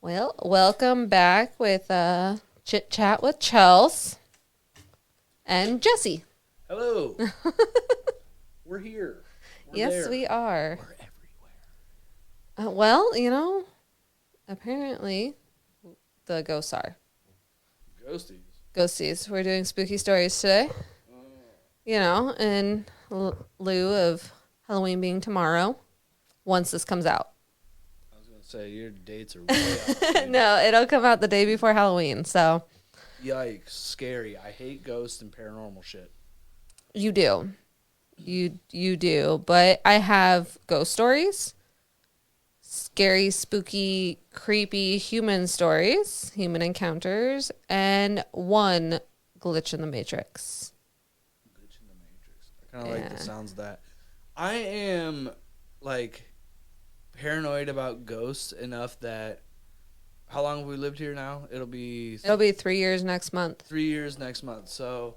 Well, welcome back with Chit Chat with Chels and Jesse. Hello. We're here. We're Yes, there. we are. We're everywhere. Well, apparently the ghosts are. Ghosties. Ghosties. We're doing spooky stories today. In lieu of Halloween being tomorrow, once this comes out. I was going to say, your dates are way off. No, it'll come out the day before Halloween, so. Yikes. Scary. I hate ghosts and paranormal shit. You do. You do. But I have ghost stories, scary, spooky, creepy human stories, human encounters, and one glitch in the Matrix. Glitch in the Matrix. I kind of like the sounds of that. I am, paranoid about ghosts enough that... How long have we lived here now? It'll be 3 years next month. 3 years next month. So,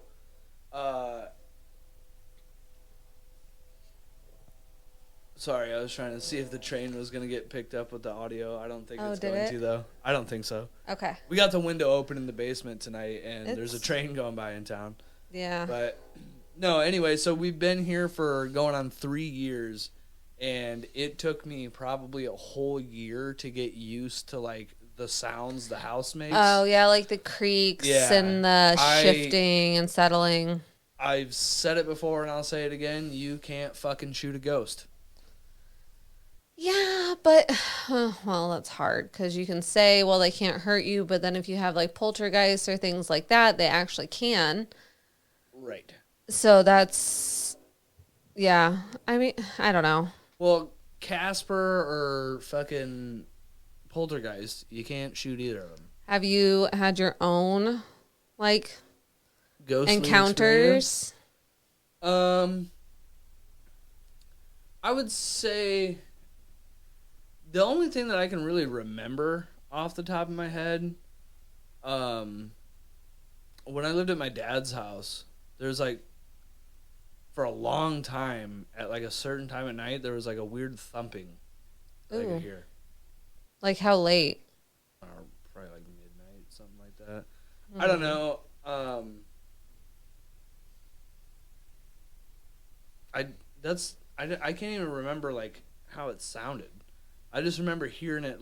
sorry, I was trying to see if the train was going to get picked up with the audio. I don't think it's going to, though. I don't think so. Okay. We got the window open in the basement tonight, and there's a train going by in town. Yeah. But, no, anyway, so we've been here for going on 3 years, and it took me probably a whole year to get used to, the sounds the house makes. Oh, yeah, like the creaks and the shifting and settling. I've said it before, and I'll say it again. You can't fucking shoot a ghost. Yeah, but, well, that's hard because you can say, well, they can't hurt you, but then if you have poltergeists or things like that, they actually can. Right. So that's, yeah, I mean, I don't know. Well, Casper or fucking Poltergeist, you can't shoot either of them. Have you had your own, Ghostly encounters? Experience? I would say... The only thing that I can really remember off the top of my head, when I lived at my dad's house, there's for a long time, at a certain time at night, there was a weird thumping that I could hear. Like how late? Probably midnight, something like that. I don't know. I can't even remember how it sounded. I just remember hearing it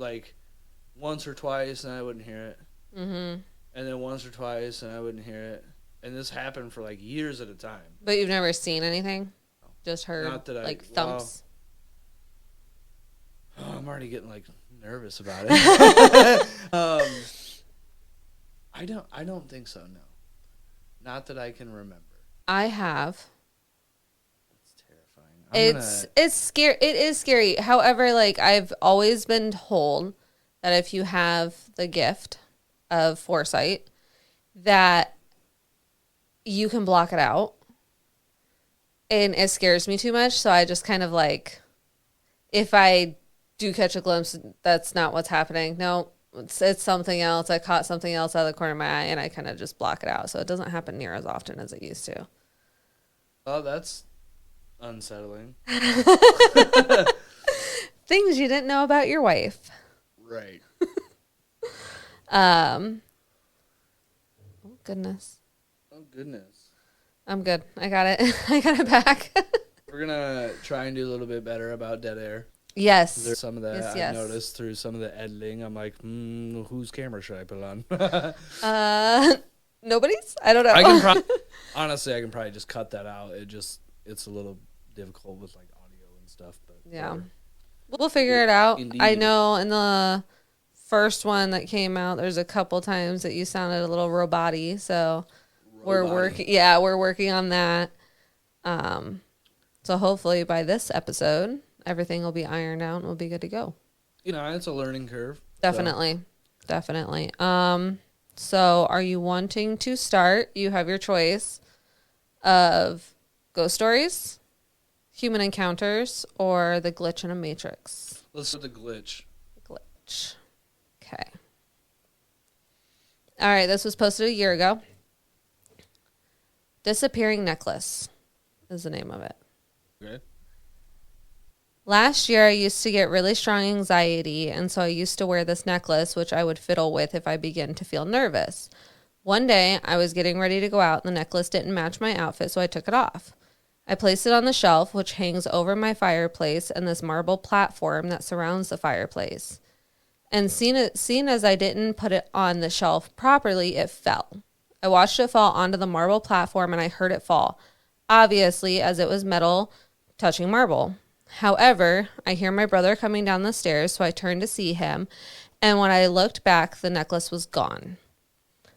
once or twice and I wouldn't hear it. Mm-hmm. And then once or twice and I wouldn't hear it. And this happened for years at a time. But you've never seen anything? No. Just heard Not that thumps? I'm already getting nervous about it. I don't think so, no. Not that I can remember. I have. It's It's scary. It is scary. However, I've always been told that if you have the gift of foresight, that you can block it out. And it scares me too much, so I just kind of if I do catch a glimpse, that's not what's happening. No, it's something else. I caught something else out of the corner of my eye, and I kind of just block it out. So it doesn't happen near as often as it used to. Oh, that's unsettling. Things you didn't know about your wife. Right. Oh, goodness. Oh, goodness. I'm good. I got it. I got it back. We're going to try and do a little bit better about dead air. Yes. There's some of that yes. I noticed through some of the editing. I'm like, whose camera should I put on? Nobody's? I don't know. Honestly, I can probably just cut that out. It's a little difficult with audio and stuff. But yeah. We'll figure it out. Indeed. I know in the first one that came out, there's a couple times that you sounded a little robot-y, so we're working on that. So hopefully by this episode, everything will be ironed out and we'll be good to go. It's a learning curve. Definitely. So are you wanting to start? You have your choice of ghost stories, human encounters, or the glitch in a matrix. Let's do the glitch. Okay. All right, this was posted a year ago. Disappearing Necklace is the name of it. Okay. Last year, I used to get really strong anxiety, and so I used to wear this necklace, which I would fiddle with if I began to feel nervous. One day, I was getting ready to go out, and the necklace didn't match my outfit, so I took it off. I placed it on the shelf, which hangs over my fireplace, and this marble platform that surrounds the fireplace. And seen as I didn't put it on the shelf properly, it fell. I watched it fall onto the marble platform, and I heard it fall, obviously, as it was metal touching marble. However, I hear my brother coming down the stairs, so I turned to see him, and when I looked back, the necklace was gone.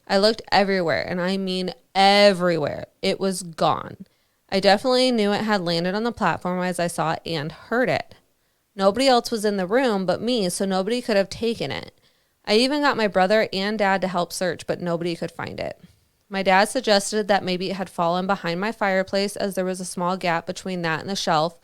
I looked everywhere, and I mean everywhere. It was gone. I definitely knew it had landed on the platform as I saw it and heard it. Nobody else was in the room but me, so nobody could have taken it. I even got my brother and dad to help search, but nobody could find it. My dad suggested that maybe it had fallen behind my fireplace as there was a small gap between that and the shelf.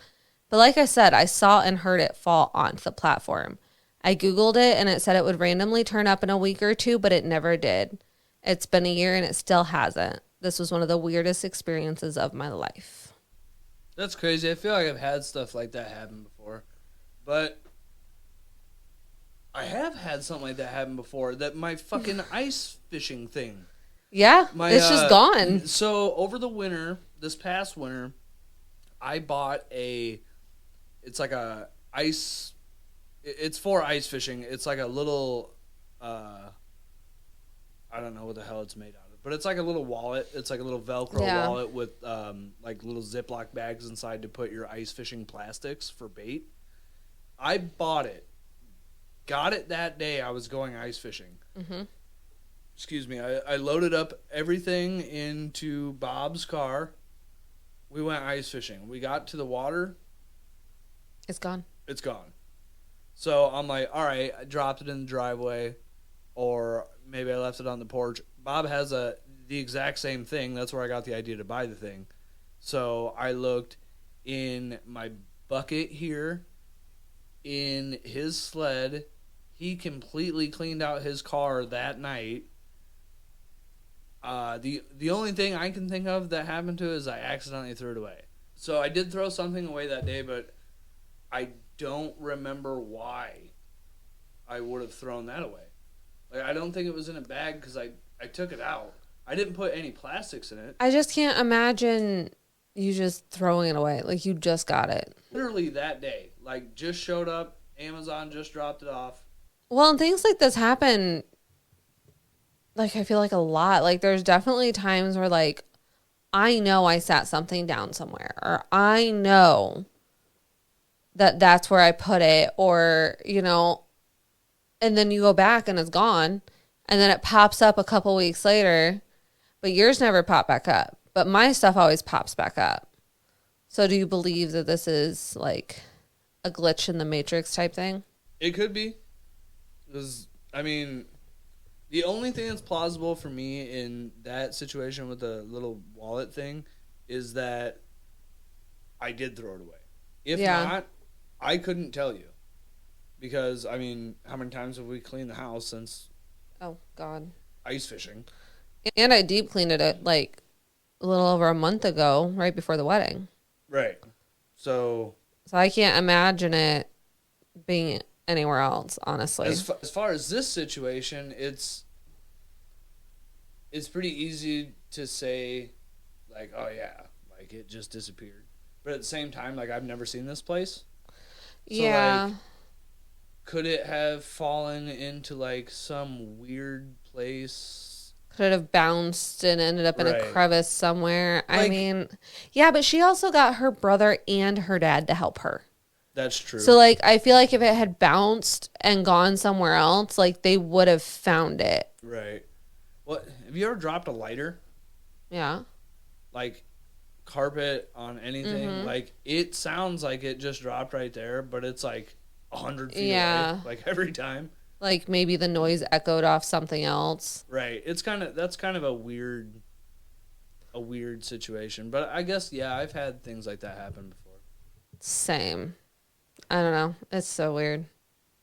But like I said, I saw and heard it fall onto the platform. I Googled it and it said it would randomly turn up in a week or two, but it never did. It's been a year and it still hasn't. This was one of the weirdest experiences of my life. That's crazy. I feel like I've had stuff like that happen before. But I have had something like that happen before. That my fucking ice fishing thing. Yeah, it's just gone. So over the winter, this past winter, I bought it's like a ice, it's for ice fishing. It's like a little, I don't know what the hell it's made out of, but it's like a little wallet. It's like a little Velcro wallet with like little Ziploc bags inside to put your ice fishing plastics for bait. I bought it, got it that day I was going ice fishing. Mm-hmm. Excuse me. I loaded up everything into Bob's car. We went ice fishing. We got to the water. It's gone. It's gone. So I'm like, all right, I dropped it in the driveway, or maybe I left it on the porch. Bob has the exact same thing. That's where I got the idea to buy the thing. So I looked in my bucket here, in his sled. He completely cleaned out his car that night. The only thing I can think of that happened to it is I accidentally threw it away. So I did throw something away that day, but I don't remember why I would have thrown that away. Like, I don't think it was in a bag because I took it out. I didn't put any plastics in it. I just can't imagine you just throwing it away. Like, you just got it. Literally that day. Like, just showed up. Amazon just dropped it off. Well, and things like this happen, like, I feel like a lot. Like, there's definitely times where, like, I know I sat something down somewhere, or I know that that's where I put it, or, you know, and then you go back and it's gone, and then it pops up a couple weeks later, but yours never popped back up. But my stuff always pops back up. So do you believe that this is, like, a glitch in the Matrix type thing? It could be. Because, I mean, the only thing that's plausible for me in that situation with the little wallet thing is that I did throw it away. If not, I couldn't tell you. Because, I mean, how many times have we cleaned the house since... Oh, God. Ice fishing. And I deep cleaned it, like, a little over a month ago, right before the wedding. Right. So I can't imagine it being anywhere else, honestly. As far as this situation, it's pretty easy to say, like, oh yeah, like it just disappeared. But at the same time, like, I've never seen this place. So, yeah. like, could it have fallen into, like, some weird place? Could it have bounced and ended up in a crevice somewhere? Like, I mean, yeah, but she also got her brother and her dad to help her. That's true. So, like, I feel like if it had bounced and gone somewhere else, like, they would have found it. Right. Well, have you ever dropped a lighter? Yeah. Like, carpet on anything? Mm-hmm. Like, it sounds like it just dropped right there, but it's, like, 100 feet away. Like, every time. Like, maybe the noise echoed off something else. Right. That's kind of a weird situation. But I guess, yeah, I've had things like that happen before. Same. I don't know. It's so weird.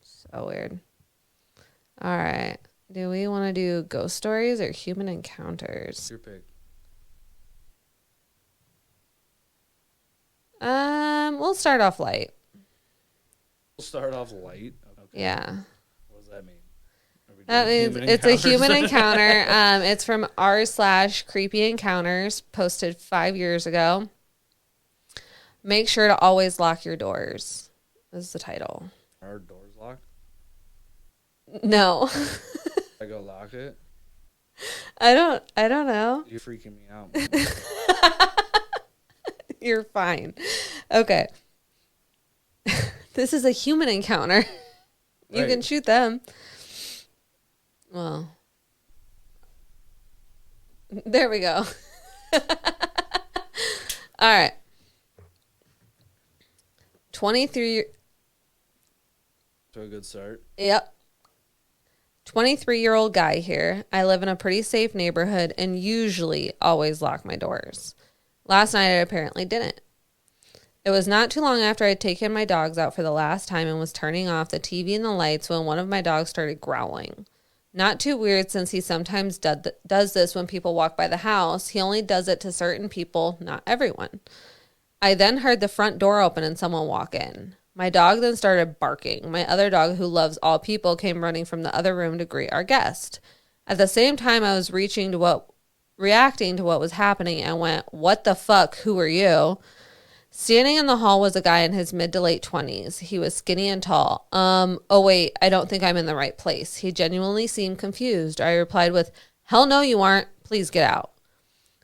So weird. All right. Do we want to do ghost stories or human encounters? Your pick. We'll start off light. We'll start off light. Okay. Yeah. What does that mean? That means it's a human encounter. It's from r/creepy encounters, posted 5 years ago. Make sure to always lock your doors. This is the title. Are our doors locked? No. I go lock it. I don't know. You're freaking me out. You're fine. Okay. This is a human encounter. You can shoot them. Well, there we go. All right. 23. To a good start. Yep. 23-year-old guy here. I live in a pretty safe neighborhood and usually always lock my doors. Last night I apparently didn't. It was not too long after I had taken my dogs out for the last time and was turning off the TV and the lights when one of my dogs started growling. Not too weird since he sometimes does this when people walk by the house. He only does it to certain people, not everyone. I then heard the front door open and someone walk in. My dog then started barking. My other dog, who loves all people, came running from the other room to greet our guest. At the same time, I was reacting to what reacting to what was happening and went, "What the fuck? Who are you?" Standing in the hall was a guy in his mid to late 20s. He was skinny and tall. Oh wait, I don't think I'm in the right place. He genuinely seemed confused. I replied with, "Hell no, you aren't. Please get out."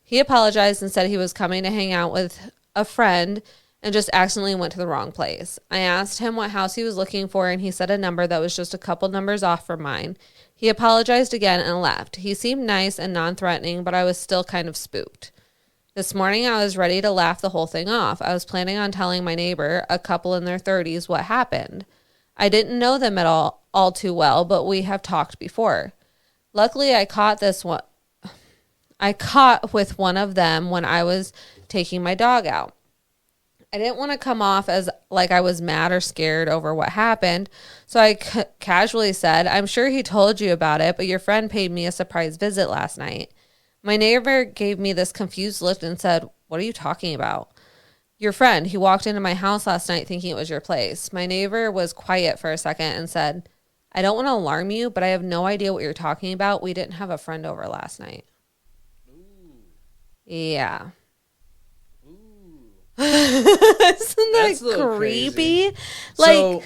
He apologized and said he was coming to hang out with a friend and just accidentally went to the wrong place. I asked him what house he was looking for, and he said a number that was just a couple numbers off from mine. He apologized again and left. He seemed nice and non-threatening, but I was still kind of spooked. This morning, I was ready to laugh the whole thing off. I was planning on telling my neighbor, a couple in their 30s, what happened. I didn't know them at all too well, but we have talked before. Luckily, I caught with one of them when I was taking my dog out. I didn't want to come off as like I was mad or scared over what happened, so I casually said, "I'm sure he told you about it, but your friend paid me a surprise visit last night." My neighbor gave me this confused look and said, "What are you talking about?" "Your friend, he walked into my house last night thinking it was your place." My neighbor was quiet for a second and said, "I don't want to alarm you, but I have no idea what you're talking about. We didn't have a friend over last night." Ooh. Yeah. Isn't that creepy? Like, so,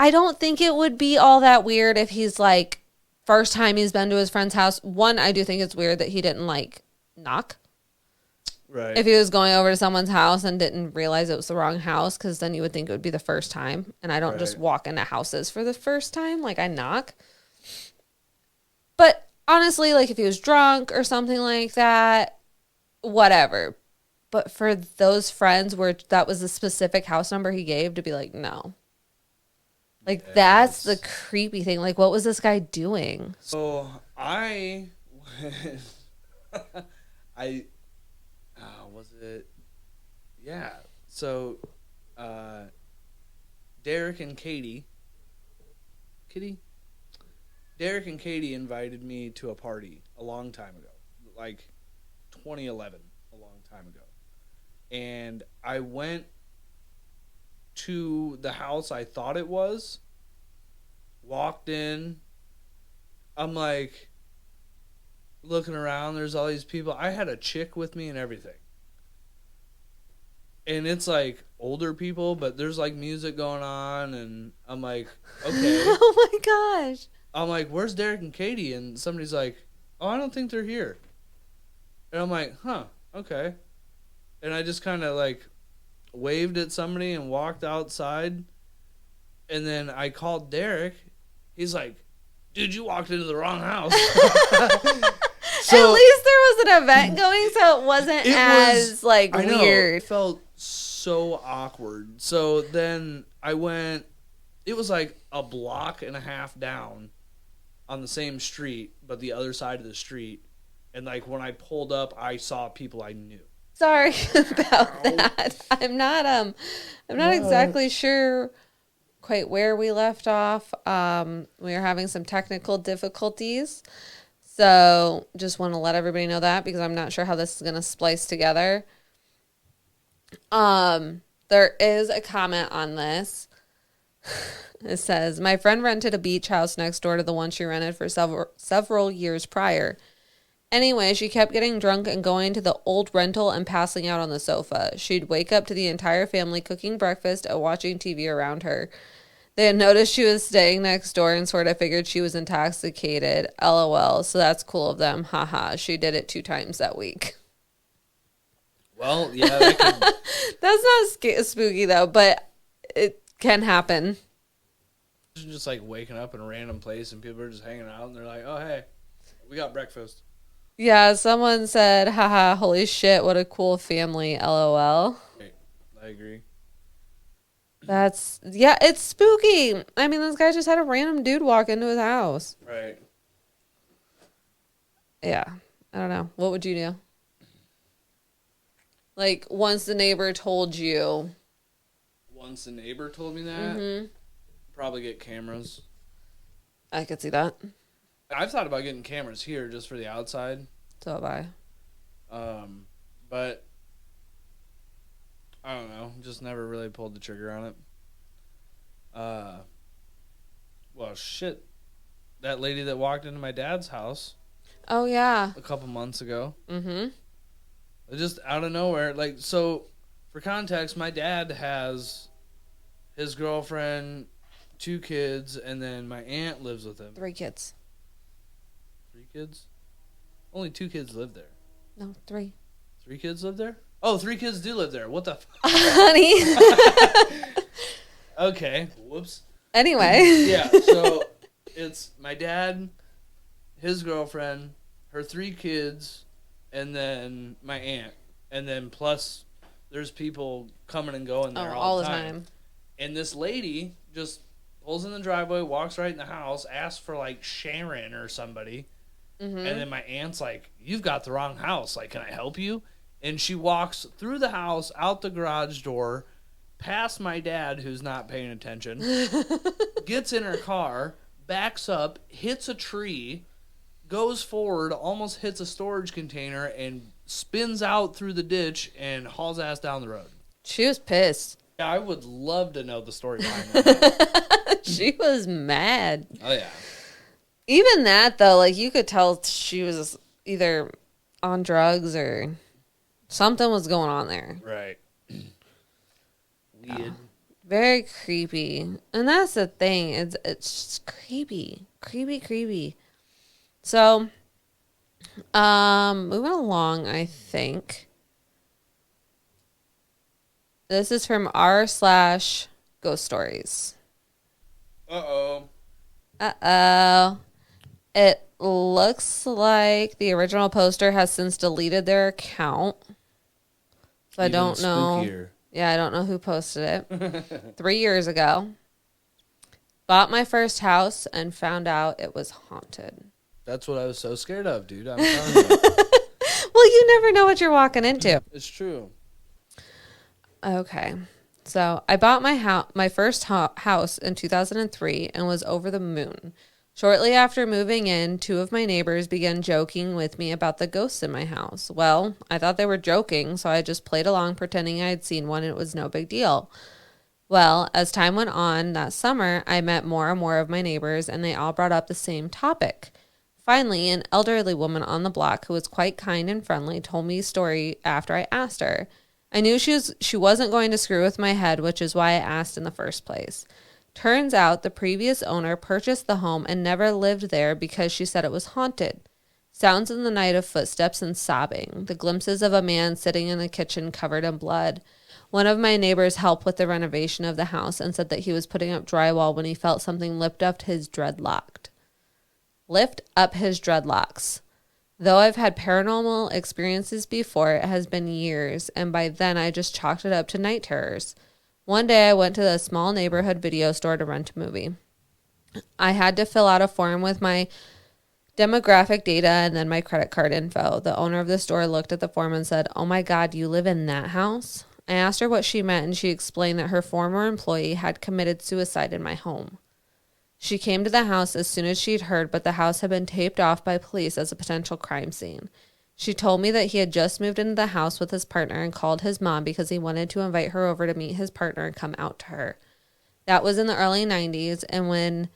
I don't think it would be all that weird if he's like, first time he's been to his friend's house. One, I do think it's weird that he didn't like knock. Right. If he was going over to someone's house and didn't realize it was the wrong house, because then you would think it would be the first time. And I don't just walk into houses for the first time. Like, I knock. But honestly, like if he was drunk or something like that, whatever. But for those friends where that was the specific house number he gave, to be like, no. Like, yes. That's the creepy thing. Like, what was this guy doing? So, was it? Yeah. So, Derek and Katie invited me to a party a long time ago. Like, 2011, a long time ago. And I went to the house I thought it was, walked in. I'm like looking around. There's all these people. I had a chick with me and everything. And it's like older people, but there's like music going on. And I'm like, okay. Oh my gosh. I'm like, where's Derek and Katie? And somebody's like, oh, I don't think they're here. And I'm like, huh, okay. And I just kind of like waved at somebody and walked outside. And then I called Derek. He's like, dude, you walked into the wrong house. So, at least there was an event going, so it wasn't weird. It felt so awkward. So then I went, it was like a block and a half down on the same street, but the other side of the street. And like when I pulled up, I saw people I knew. Sorry about that. I'm not exactly sure quite where we left off. We are having some technical difficulties. So just want to let everybody know that because I'm not sure how this is going to splice together. There is a comment on this. It says, my friend rented a beach house next door to the one she rented for several years prior. Anyway, she kept getting drunk and going to the old rental and passing out on the sofa. She'd wake up to the entire family cooking breakfast and watching TV around her. They had noticed she was staying next door and sort of figured she was intoxicated. LOL. So that's cool of them. Haha. She did it 2 times that week. Well, yeah. That could... That's not spooky, though, but it can happen. Just like waking up in a random place and people are just hanging out and they're like, oh, hey, we got breakfast. Yeah, someone said, haha, holy shit, what a cool family. LOL. Right. I agree. Yeah, it's spooky. I mean, this guy just had a random dude walk into his house. Right. Yeah. I don't know. What would you do? Like, once the neighbor told you. Once the neighbor told me that, probably get cameras. I could see that. I've thought about getting cameras here just for the outside. So have I. But I don't know. Just never really pulled the trigger on it. Well, shit. That lady that walked into my dad's house. Oh, yeah. A couple months ago. Mm-hmm. Just out of nowhere. Like, so, for context, my dad has his girlfriend, 2 kids, and then my aunt lives with him. 3 kids. 3 kids? Only 2 kids live there. No, 3. 3 kids live there? Oh, 3 kids do live there. What the Honey. Okay. Whoops. Anyway. Yeah, so it's my dad, his girlfriend, her 3 kids, and then my aunt. And then plus there's people coming and going there all the time. And this lady just pulls in the driveway, walks right in the house, asks for like Sharon or somebody. And then my aunt's like, you've got the wrong house. Like, can I help you? And she walks through the house, out the garage door, past my dad, who's not paying attention, gets in her car, backs up, hits a tree, goes forward, almost hits a storage container, and spins out through the ditch and hauls ass down the road. She was pissed. Yeah, I would love to know the story behind that. She was mad. Oh, yeah. Even that, though, like, you could tell she was either on drugs or something was going on there. Right. Weird. Very creepy. And that's the thing. It's just creepy. Creepy. So, moving along, I think. This is from r/ghost stories. Uh-oh. It looks like the original poster has since deleted their account. So I don't know. Spookier. Yeah, I don't know who posted it. 3 years ago. Bought my first house and found out it was haunted. That's what I was so scared of, dude. I'm telling you. Well, you never know what you're walking into. It's true. Okay. So I bought my first house in 2003 and was over the moon. Shortly after moving in, 2 of my neighbors began joking with me about the ghosts in my house. Well, I thought they were joking, so I just played along pretending I had seen one and it was no big deal. Well, as time went on that summer, I met more and more of my neighbors and they all brought up the same topic. Finally, an elderly woman on the block who was quite kind and friendly told me a story after I asked her. I knew she wasn't going to screw with my head, which is why I asked in the first place. Turns out the previous owner purchased the home and never lived there because she said it was haunted. Sounds in the night of footsteps and sobbing. The glimpses of a man sitting in the kitchen covered in blood. One of my neighbors helped with the renovation of the house and said that he was putting up drywall when he felt something lift up his dreadlocks. Though I've had paranormal experiences before, it has been years, and by then I just chalked it up to night terrors. One day I went to the small neighborhood video store to rent a movie. I had to fill out a form with my demographic data and then my credit card info. The owner of the store looked at the form and said, "Oh my God, you live in that house?" I asked her what she meant, and she explained that her former employee had committed suicide in my home. She came to the house as soon as she'd heard, but the house had been taped off by police as a potential crime scene. She told me that he had just moved into the house with his partner and called his mom because he wanted to invite her over to meet his partner and come out to her. That was in the early 90s, and when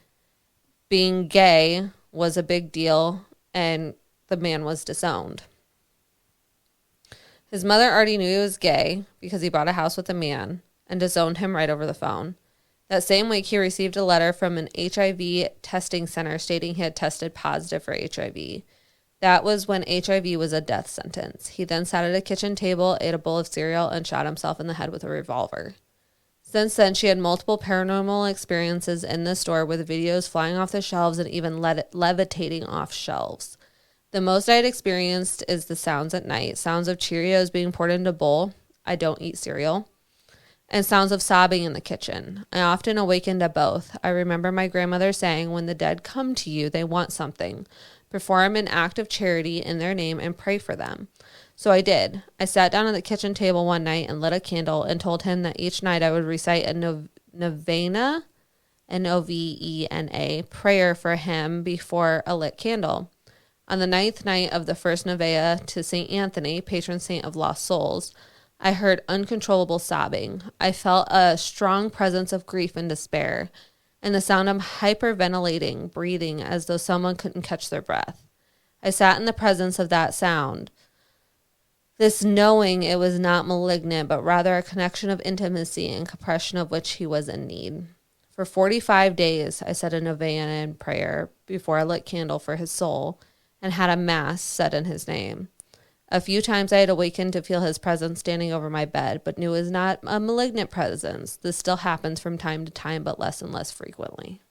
being gay was a big deal and the man was disowned. His mother already knew he was gay because he bought a house with a man and disowned him right over the phone. That same week, he received a letter from an HIV testing center stating he had tested positive for HIV. That was when HIV was a death sentence. He then sat at a kitchen table, ate a bowl of cereal, and shot himself in the head with a revolver. Since then, she had multiple paranormal experiences in the store with videos flying off the shelves and even levitating off shelves. The most I had experienced is the sounds at night, sounds of Cheerios being poured into a bowl. I don't eat cereal. And sounds of sobbing in the kitchen. I often awakened to both. I remember my grandmother saying, when the dead come to you, they want something. Perform an act of charity in their name and pray for them. So I did. I sat down at the kitchen table one night and lit a candle and told him that each night I would recite a novena, Novena, prayer for him before a lit candle. On the 9th night of the first novena to St. Anthony, patron saint of lost souls, I heard uncontrollable sobbing. I felt a strong presence of grief and despair, and the sound of hyperventilating, breathing as though someone couldn't catch their breath. I sat in the presence of that sound, this knowing it was not malignant, but rather a connection of intimacy and compression of which he was in need. For 45 days, I said a novena in prayer before I lit candle for his soul and had a mass said in his name. A few times I had awakened to feel his presence standing over my bed, but knew it was not a malignant presence. This still happens from time to time, but less and less frequently.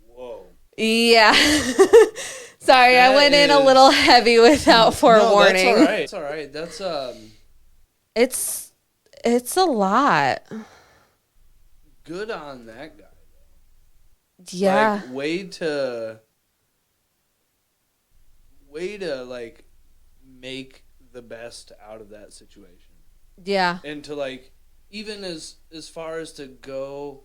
Whoa. Yeah. Sorry, that I went in a little heavy without forewarning. No, that's all right. That's It's a lot. Good on that guy. Yeah. Like, way to like make the best out of that situation. Yeah. And to like even as far as to go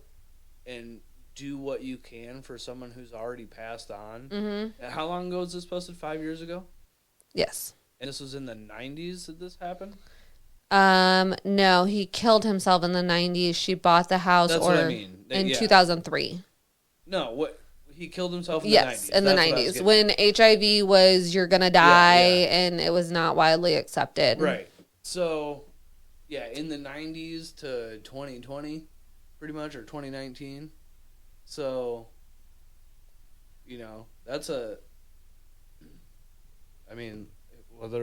and do what you can for someone who's already passed on. Mm-hmm. How long ago was this posted? 5 years ago? Yes. And this was in the 90s that this happened? No, he killed himself in the 90s. She bought the house in 2003. No, what he killed himself in the 90s. Yes, in the 90s when HIV was you're going to die and it was not widely accepted. Right. So, yeah, in the 90s to 2020 pretty much, or 2019. So, that's there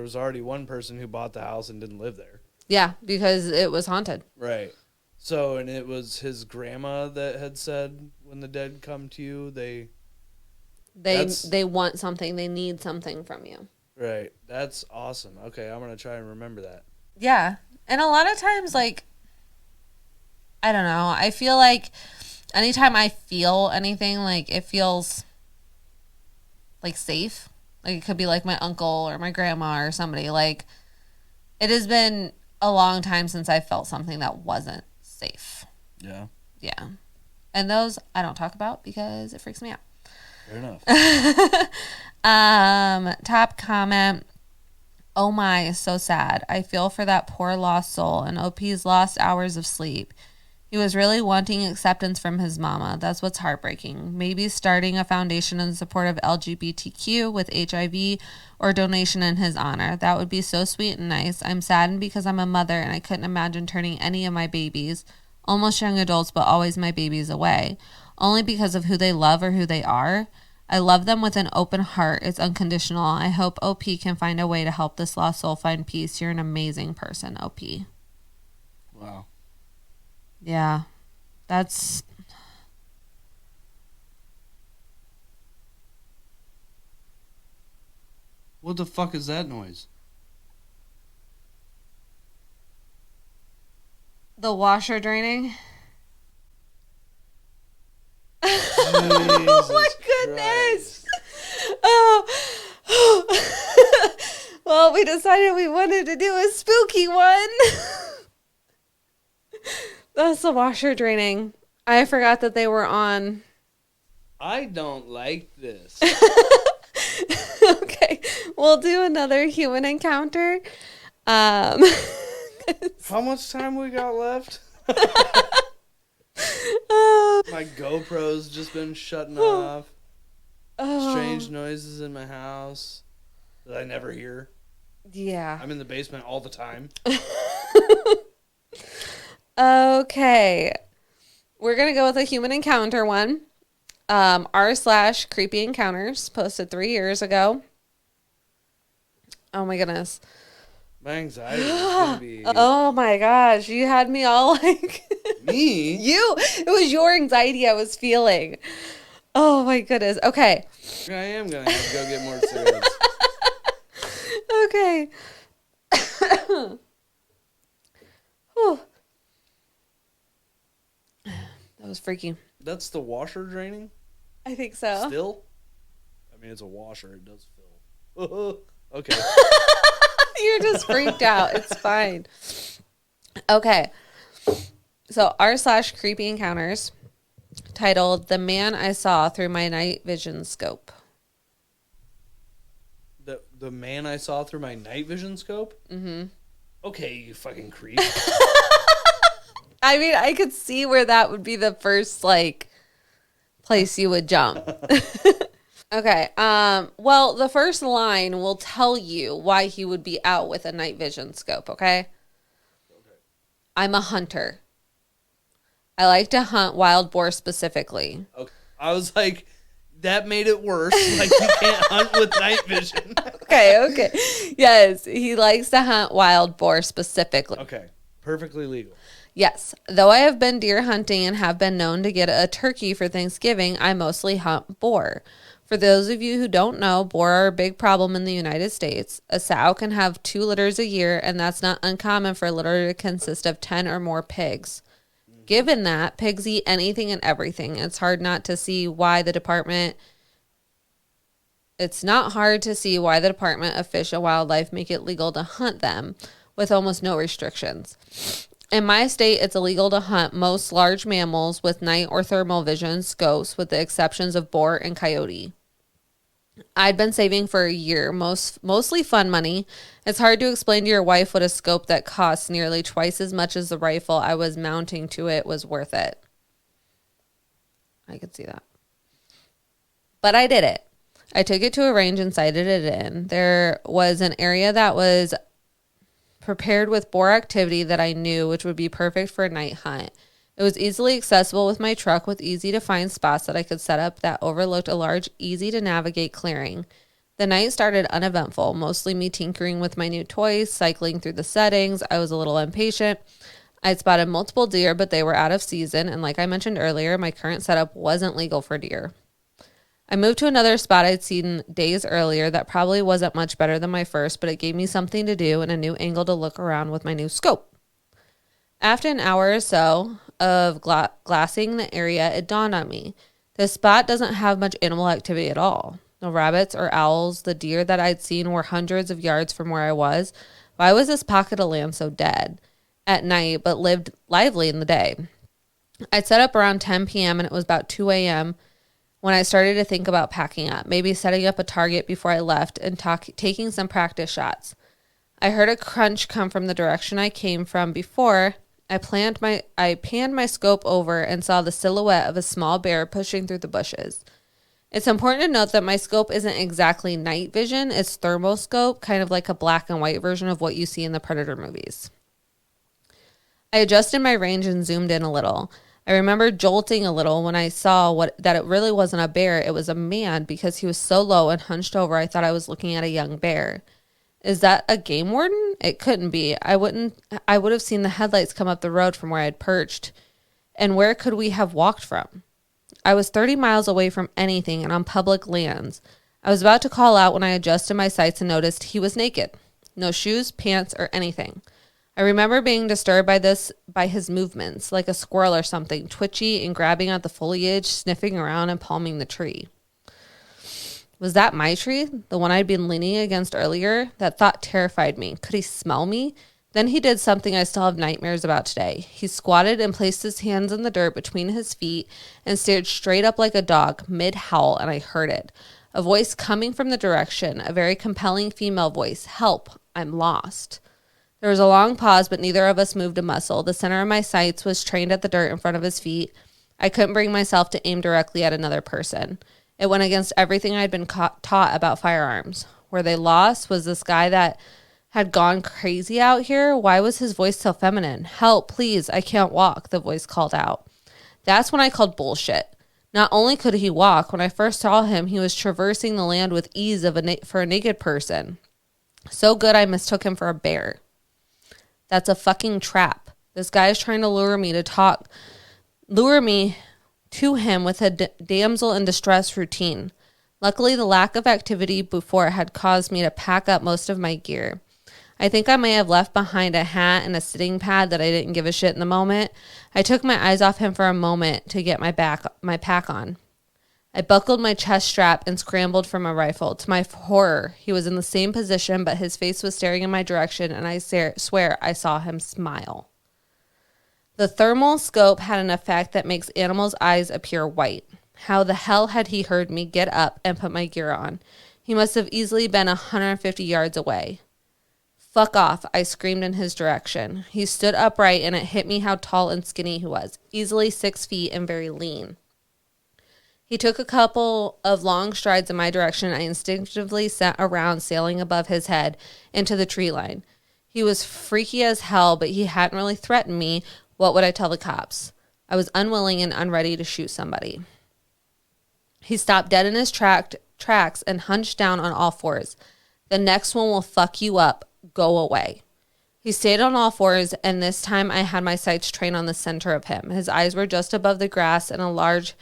was already one person who bought the house and didn't live there. Yeah, because it was haunted. Right. So, and it was his grandma that had said, when the dead come to you, they want something. They need something from you. Right. That's awesome. Okay, I'm going to try and remember that. Yeah. And a lot of times, like, I don't know, I feel like anytime I feel anything, like, it feels, like, safe. Like, it could be, like, my uncle or my grandma or somebody. Like, it has been a long time since I felt something that wasn't safe. Yeah. Yeah. And those I don't talk about because it freaks me out. Fair enough. Top comment. Oh my, so sad. I feel for that poor lost soul and OP's lost hours of sleep. He was really wanting acceptance from his mama. That's what's heartbreaking. Maybe starting a foundation in support of LGBTQ with HIV or donation in his honor. That would be so sweet and nice. I'm saddened because I'm a mother and I couldn't imagine turning any of my babies, almost young adults, but always my babies, away. Only because of who they love or who they are. I love them with an open heart. It's unconditional. I hope OP can find a way to help this lost soul find peace. You're an amazing person, OP. Wow. Yeah, that's... What the fuck is that noise? The washer draining. Oh my goodness. Oh. Well, we decided we wanted to do a spooky one. That's the washer draining. I forgot that they were on. I don't like this. Okay, we'll do another human encounter. How much time we got left? My GoPro's just been shutting off. Oh. Strange noises in my house that I never hear. Yeah. I'm in the basement all the time. Okay. We're going to go with a human encounter one. r/creepy encounters posted 3 years ago. Oh my goodness. My anxiety is going to be... Oh my gosh. You had me all like... Me? It was your anxiety I was feeling. Oh my goodness. Okay. I am going to have to go get more cigarettes. Okay. Whew. That was freaky. That's the washer draining? I think so. Still? I mean, it's a washer. It does fill. Okay. You're just freaked out. It's fine. Okay. So r/creepy encounters, titled "The Man I Saw Through My Night Vision Scope." The man I saw through my night vision scope? Mm-hmm. Okay, you fucking creep. I mean, I could see where that would be the first, like, place you would jump. Okay. Well, the first line will tell you why he would be out with a night vision scope, okay? I'm a hunter. I like to hunt wild boar specifically. Okay. I was like, that made it worse. Like, you can't hunt with night vision. Okay. Yes, he likes to hunt wild boar specifically. Okay. Perfectly legal. Yes. Though I have been deer hunting and have been known to get a turkey for Thanksgiving, I mostly hunt boar. For those of you who don't know, boar are a big problem in the United States. A sow can have 2 litters a year, and that's not uncommon for a litter to consist of 10 or more pigs. Given that, pigs eat anything and everything. It's not hard to see why the Department of Fish and Wildlife make it legal to hunt them with almost no restrictions. In my state, it's illegal to hunt most large mammals with night or thermal vision scopes, with the exceptions of boar and coyote. I'd been saving for a year, mostly fun money. It's hard to explain to your wife what a scope that costs nearly twice as much as the rifle I was mounting to it was worth it. I could see that. But I did it. I took it to a range and sighted it in. There was an area that was prepared with boar activity that I knew, which would be perfect for a night hunt. It was easily accessible with my truck, with easy to find spots that I could set up that overlooked a large, easy to navigate clearing. The night started uneventful, mostly me tinkering with my new toys, cycling through the settings. I was a little impatient. I'd spotted multiple deer, but they were out of season, and like I mentioned earlier, my current setup wasn't legal for deer. I moved to another spot I'd seen days earlier that probably wasn't much better than my first, but it gave me something to do and a new angle to look around with my new scope. After an hour or so of glassing the area, it dawned on me. This spot doesn't have much animal activity at all. No rabbits or owls. The deer that I'd seen were hundreds of yards from where I was. Why was this pocket of land so dead at night, but lived lively in the day? I'd set up around 10 p.m. and it was about 2 a.m. when I started to think about packing up, maybe setting up a target before I left and taking some practice shots. I heard a crunch come from the direction I came from before. I panned my scope over and saw the silhouette of a small bear pushing through the bushes. It's important to note that my scope isn't exactly night vision. It's thermal scope, kind of like a black and white version of what you see in the Predator movies. I adjusted my range and zoomed in a little. I remember jolting a little when I saw that it really wasn't a bear. It was a man, because he was so low and hunched over I thought I was looking at a young bear. Is that a game warden? It couldn't be. I would have seen the headlights come up the road from where I'd perched. And where could we have walked from? I was 30 miles away from anything and on public lands. I was about to call out when I adjusted my sights and noticed he was naked. No shoes, pants, or anything. I remember being disturbed by his movements, like a squirrel or something, twitchy and grabbing at the foliage, sniffing around and palming the tree. Was that my tree? The one I'd been leaning against earlier? That thought terrified me. Could he smell me? Then he did something I still have nightmares about today. He squatted and placed his hands in the dirt between his feet and stared straight up like a dog, mid-howl, and I heard it. A voice coming from the direction, a very compelling female voice. Help, I'm lost. There was a long pause, but neither of us moved a muscle. The center of my sights was trained at the dirt in front of his feet. I couldn't bring myself to aim directly at another person. It went against everything I'd been taught about firearms. Were they lost? Was this guy that had gone crazy out here? Why was his voice so feminine? Help, please, I can't walk, the voice called out. That's when I called bullshit. Not only could he walk, when I first saw him, he was traversing the land with ease for a naked person. So good I mistook him for a bear. That's a fucking trap. This guy is trying to lure me to him with a damsel in distress routine. Luckily, the lack of activity before had caused me to pack up most of my gear. I think I may have left behind a hat and a sitting pad that I didn't give a shit in the moment. I took my eyes off him for a moment to get my pack on. I buckled my chest strap and scrambled for my rifle. To my horror, he was in the same position, but his face was staring in my direction, and I swear I saw him smile. The thermal scope had an effect that makes animals' eyes appear white. How the hell had he heard me get up and put my gear on? He must have easily been 150 yards away. Fuck off, I screamed in his direction. He stood upright, and it hit me how tall and skinny he was, easily 6 feet and very lean. He took a couple of long strides in my direction. I instinctively sent around, sailing above his head into the tree line. He was freaky as hell, but he hadn't really threatened me. What would I tell the cops? I was unwilling and unready to shoot somebody. He stopped dead in his tracks and hunched down on all fours. The next one will fuck you up. Go away. He stayed on all fours, and this time I had my sights trained on the center of him. His eyes were just above the grass, and a large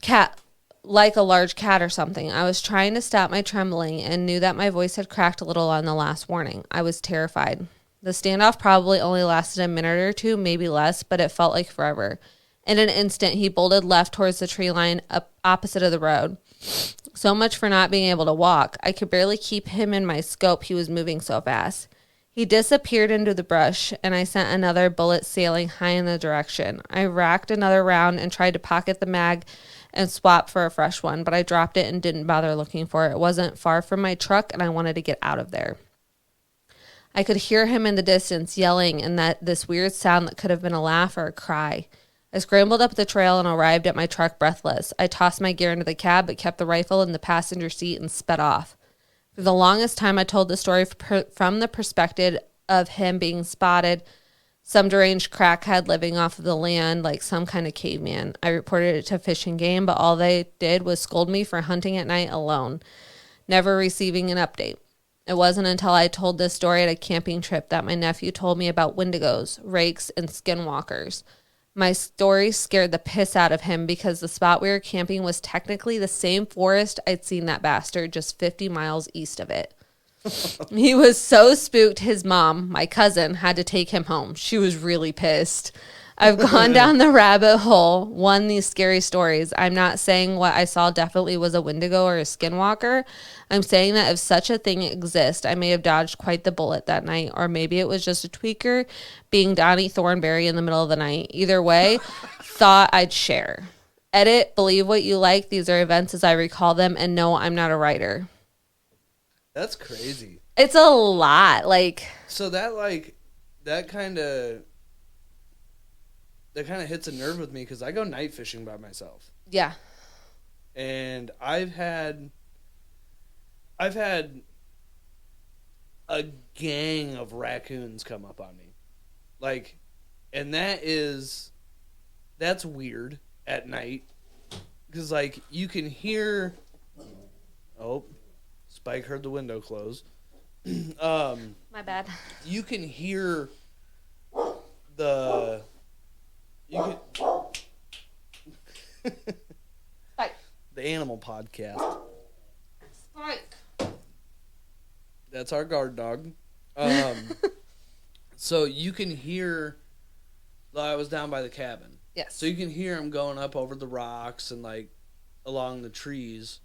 cat or something. I was trying to stop my trembling and knew that my voice had cracked a little on the last warning. I was terrified. The standoff probably only lasted a minute or two, maybe less, but it felt like forever. In an instant, he bolted left towards the tree line opposite of the road. So much for not being able to walk. I could barely keep him in my scope. He was moving so fast. He disappeared into the brush, and I sent another bullet sailing high in the direction. I racked another round and tried to pocket the mag and swap for a fresh one, but I dropped it and didn't bother looking for it. It wasn't far from my truck, and I wanted to get out of there. I could hear him in the distance yelling, and this weird sound that could have been a laugh or a cry. I scrambled up the trail and arrived at my truck breathless. I tossed my gear into the cab, but kept the rifle in the passenger seat and sped off. For the longest time, I told the story from the perspective of him being spotted, some deranged crackhead living off of the land like some kind of caveman. I reported it to Fish and Game, but all they did was scold me for hunting at night alone, never receiving an update. It wasn't until I told this story at a camping trip that my nephew told me about wendigos, rakes, and skinwalkers. My story scared the piss out of him because the spot we were camping was technically the same forest I'd seen that bastard just 50 miles east of it. He was so spooked his mom, my cousin, had to take him home. She was really pissed. I've gone down the rabbit hole, these scary stories. I'm not saying what I saw definitely was a wendigo or a skinwalker. I'm saying that if such a thing exists, I may have dodged quite the bullet that night, or maybe it was just a tweaker being Donnie Thornberry in the middle of the night. Either way, thought I'd share. Edit, believe what you like. These are events as I recall them, and no, I'm not a writer. That's crazy. It's a lot. So that kind of hits a nerve with me because I go night fishing by myself. Yeah. And I've had a gang of raccoons come up on me. And that's weird at night. Because, you can hear... Oh, Spike heard the window close. My bad. You can hear the... Spike. The animal podcast. Spike. That's our guard dog. So you can hear... I was down by the cabin. Yes. So you can hear him going up over the rocks and, along the trees.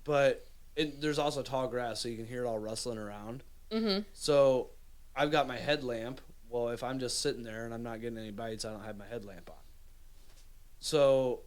But there's also tall grass, so you can hear it all rustling around. Mm-hmm. So I've got my headlamp. Well, if I'm just sitting there and I'm not getting any bites, I don't have my headlamp on. So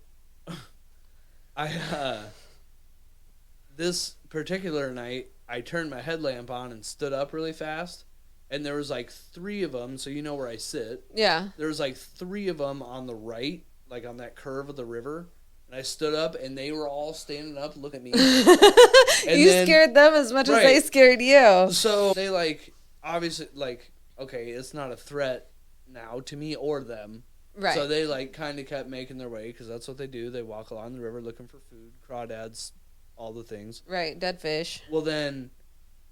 this particular night, I turned my headlamp on and stood up really fast, and there was like 3 of them. So you know where I sit. Yeah. There was like 3 of them on the right, like on that curve of the river. And I stood up, and they were all standing up, looking at me. You scared them as much as they scared you. So they like obviously like, okay, it's not a threat now to me or them. Right. So they like kind of kept making their way because that's what they do. They walk along the river looking for food, crawdads, all the things. Right, dead fish. Well, then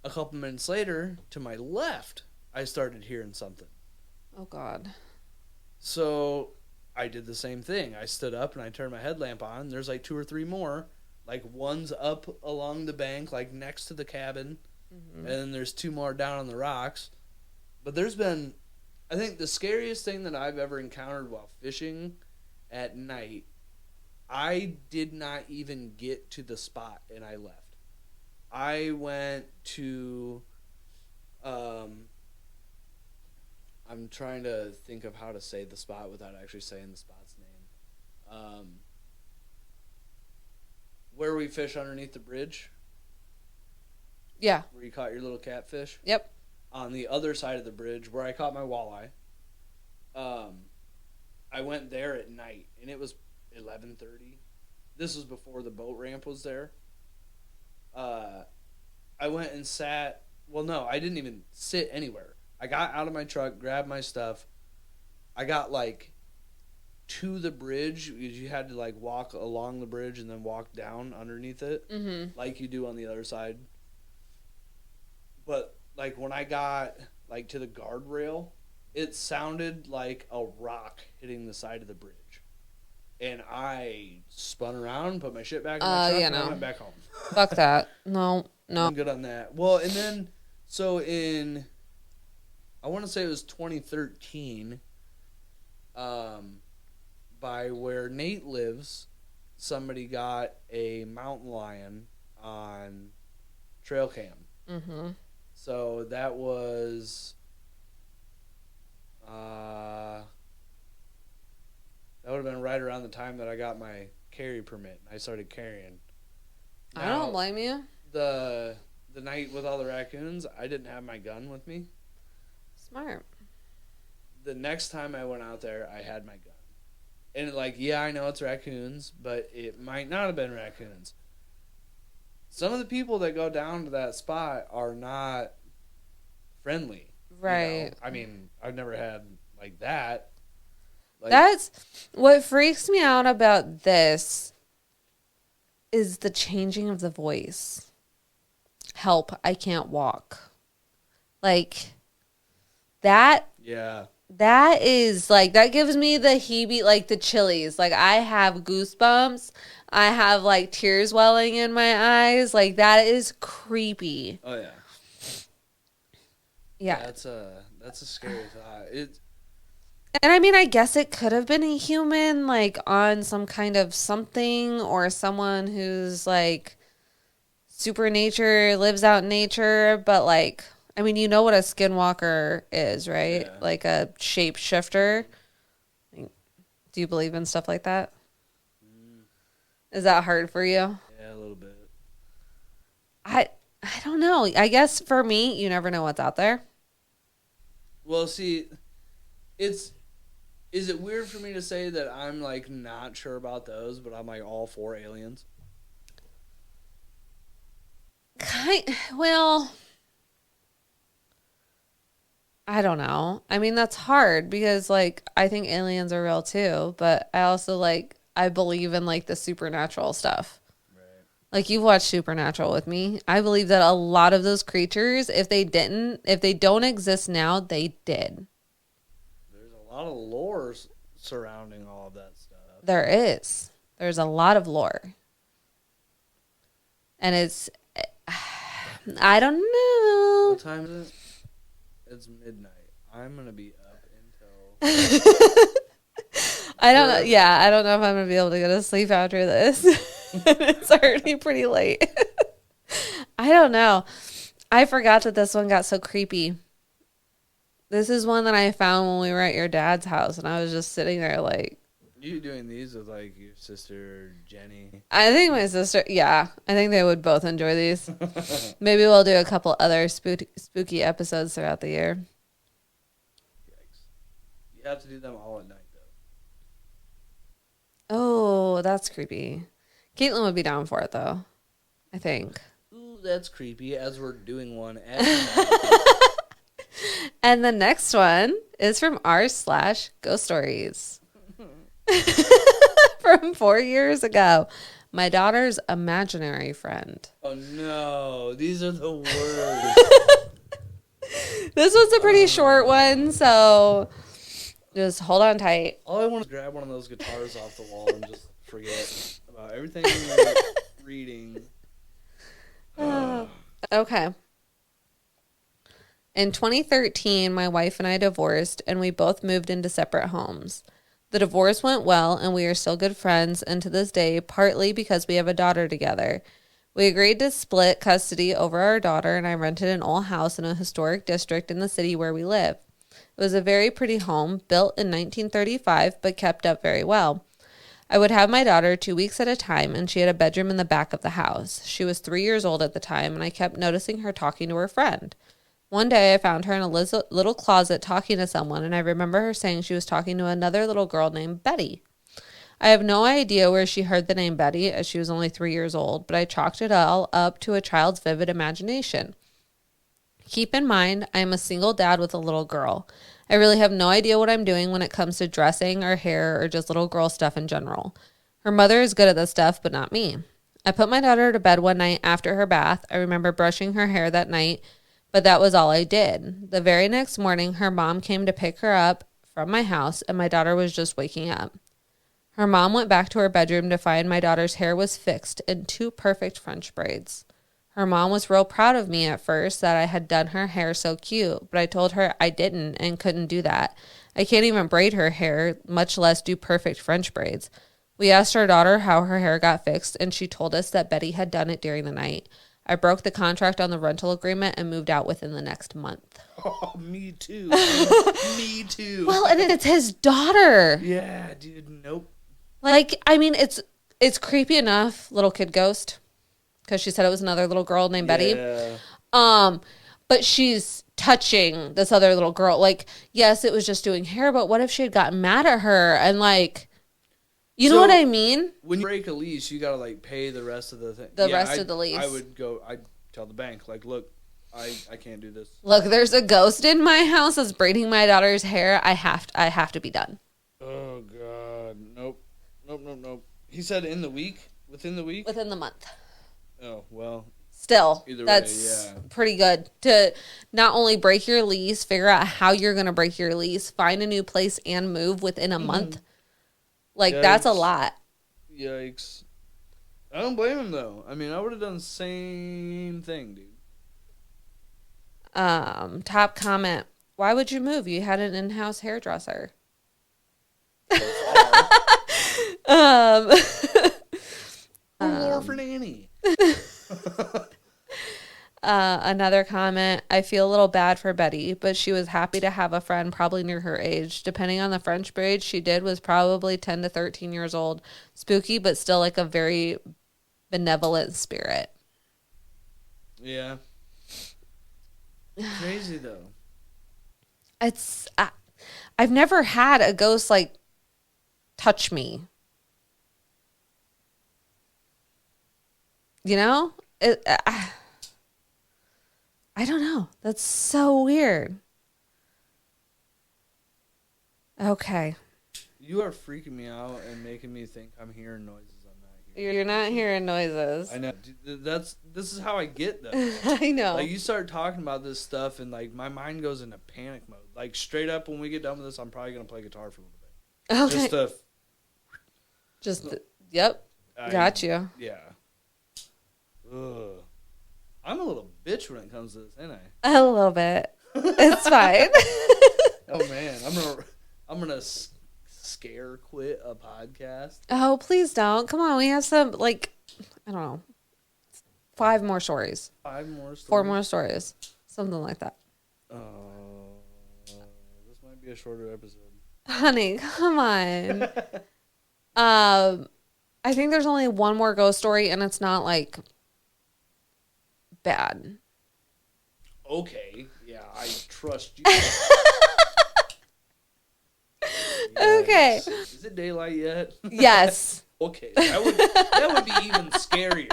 a couple minutes later, to my left, I started hearing something. Oh, God. So I did the same thing. I stood up and I turned my headlamp on. There's like 2 or 3 more. Like one's up along the bank, like next to the cabin. Mm-hmm. And then there's 2 more down on the rocks. But there's been, I think the scariest thing that I've ever encountered while fishing at night, I did not even get to the spot and I left. I went to, I'm trying to think of how to say the spot without actually saying the spot's name. Where we fish underneath the bridge. Yeah. Where you caught your little catfish. Yep. On the other side of the bridge where I caught my walleye. I went there at night and it was 11:30. This was before the boat ramp was there. I went and sat. Well, no, I didn't even sit anywhere. I got out of my truck, grabbed my stuff. I got like to the bridge because you had to like walk along the bridge and then walk down underneath it, like you do on the other side. But like when I got like to the guardrail, it sounded like a rock hitting the side of the bridge. And I spun around, put my shit back in my truck, and I went back home. Fuck that. No. I'm good on that. Well, and then, so in, I want to say it was 2013, by where Nate lives, somebody got a mountain lion on trail cam. Mm-hmm. So that was, that would have been right around the time that I got my carry permit and I started carrying. Now, I don't blame you. The night with all the raccoons, I didn't have my gun with me. Smart. The next time I went out there, I had my gun. And like, yeah, I know it's raccoons, but it might not have been raccoons. Some of the people that go down to that spot are not friendly. Right. You know? I mean, I've never had like that. Like, that's what freaks me out about this is the changing of the voice. Help, I can't walk. Like that. Yeah. That is like, that gives me the like the chillies. Like I have goosebumps. I have like tears welling in my eyes. Like that is creepy. Oh yeah. Yeah. That's a scary thought. And I mean, I guess it could have been a human, like on some kind of something, or someone who's like super nature, lives out in nature. But like, I mean, you know what a skinwalker is, right? Yeah. Like a shapeshifter. Do you believe in stuff like that? Is that hard for you? Yeah, a little bit. I don't know. I guess for me, you never know what's out there. Well, see, is it weird for me to say that I'm like not sure about those, but I'm like all for aliens? Well, I don't know. I mean, that's hard because like I think aliens are real too, but I also I believe in like the supernatural stuff. Right. Like you've watched Supernatural with me. I believe that a lot of those creatures, if they don't exist now, they did. There's a lot of lore surrounding all of that stuff. There is. There's a lot of lore. And it's, I don't know. What time is it? It's midnight. I'm going to be up until... I don't know. Yeah, I don't know if I'm going to be able to go to sleep after this. It's already pretty late. I don't know. I forgot that this one got so creepy. This is one that I found when we were at your dad's house, and I was just sitting there like, You doing these with like your sister Jenny? I think my sister, yeah, I think they would both enjoy these. Maybe we'll do a couple other spooky episodes throughout the year. Yikes. You have to do them all at night though. Oh, that's creepy. Caitlin would be down for it though, I think. Ooh, that's creepy. As we're doing one at night. And the next one is from r/ghost stories. From 4 years ago. My daughter's imaginary friend. Oh no, these are the worst. This was a pretty short one, so just hold on tight. All I want is grab one of those guitars off the wall and just forget about everything we're reading. Okay. In 2013, my wife and I divorced, and we both moved into separate homes. The divorce went well, and we are still good friends, and to this day, partly because we have a daughter together. We agreed to split custody over our daughter, and I rented an old house in a historic district in the city where we live. It was a very pretty home, built in 1935, but kept up very well. I would have my daughter 2 weeks at a time, and she had a bedroom in the back of the house. She was 3 years old at the time, and I kept noticing her talking to her friend. One day I found her in a little closet talking to someone, and I remember her saying she was talking to another little girl named Betty. I have no idea where she heard the name Betty, as she was only 3 years old, but I chalked it all up to a child's vivid imagination. Keep in mind, I am a single dad with a little girl. I really have no idea what I'm doing when it comes to dressing or hair or just little girl stuff in general. Her mother is good at this stuff, but not me. I put my daughter to bed one night after her bath. I remember brushing her hair that night, but that was all I did. The very next morning, her mom came to pick her up from my house, and my daughter was just waking up. Her mom went back to her bedroom to find my daughter's hair was fixed in 2 perfect French braids. Her mom was real proud of me at first that I had done her hair so cute, but I told her I didn't and couldn't do that. I can't even braid her hair, much less do perfect French braids. We asked our daughter how her hair got fixed, and she told us that Betty had done it during the night. I broke the contract on the rental agreement and moved out within the next month. Oh, me too. Me too. Well, and it's his daughter. Yeah, dude. Nope. Like, I mean, it's creepy enough, little kid ghost, because she said it was another little girl named Betty. But she's touching this other little girl. Like, yes, it was just doing hair, but what if she had gotten mad at her and like, you know what I mean? When you break a lease, you gotta like pay the rest of the thing. Of the lease. I'd tell the bank, like, look, I can't do this. Look, there's a ghost in my house that's braiding my daughter's hair. I have to be done. Oh God, nope. He said within the week? Within the month. Oh, well. Still, either that's way, yeah. pretty good to not only break your lease, figure out how you're going to break your lease, find a new place, and move within a month. Like, Yikes. That's a lot. Yikes. I don't blame him, though. I mean, I would have done the same thing, dude. Top comment. Why would you move? You had an in-house hairdresser. More for Nanny. Another comment. I feel a little bad for Betty, but she was happy to have a friend probably near her age. Depending on the French braid she did was probably 10 to 13 years old. Spooky, but still like a very benevolent spirit. Yeah. Crazy, though. I've never had a ghost like touch me. You know? I don't know. That's so weird. Okay. You are freaking me out and making me think I'm hearing noises I'm not hearing. You're not hearing noises. I know. This is how I get, though. I know. Like, you start talking about this stuff and, like, my mind goes into panic mode. Like, straight up, when we get done with this, I'm probably going to play guitar for a little bit. Okay. Yep. Got you. Yeah. Ugh. I'm a little bitch when it comes to this, ain't I? A little bit. It's fine. Oh man, I'm gonna scare quit a podcast. Oh, please don't. Come on, we have some like I don't know, 5 more stories. 5 more stories. 4 more stories, something like that. This might be a shorter episode. Honey, come on. I think there's only one more ghost story, and it's not like bad. Okay. Yeah, I trust you. Okay. Yes. Is it daylight yet? Yes. Okay. That would be even scarier.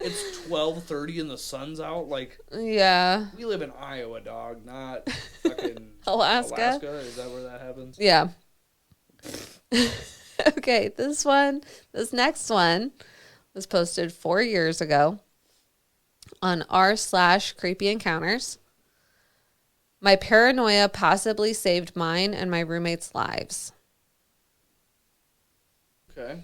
It's 12:30 and the sun's out. Like, Yeah. we live in Iowa, dog, not fucking Alaska. Is that where that happens? Yeah. Okay, this next one was posted 4 years ago on r/creepy encounters. My paranoia possibly saved mine and my roommates' lives. Okay.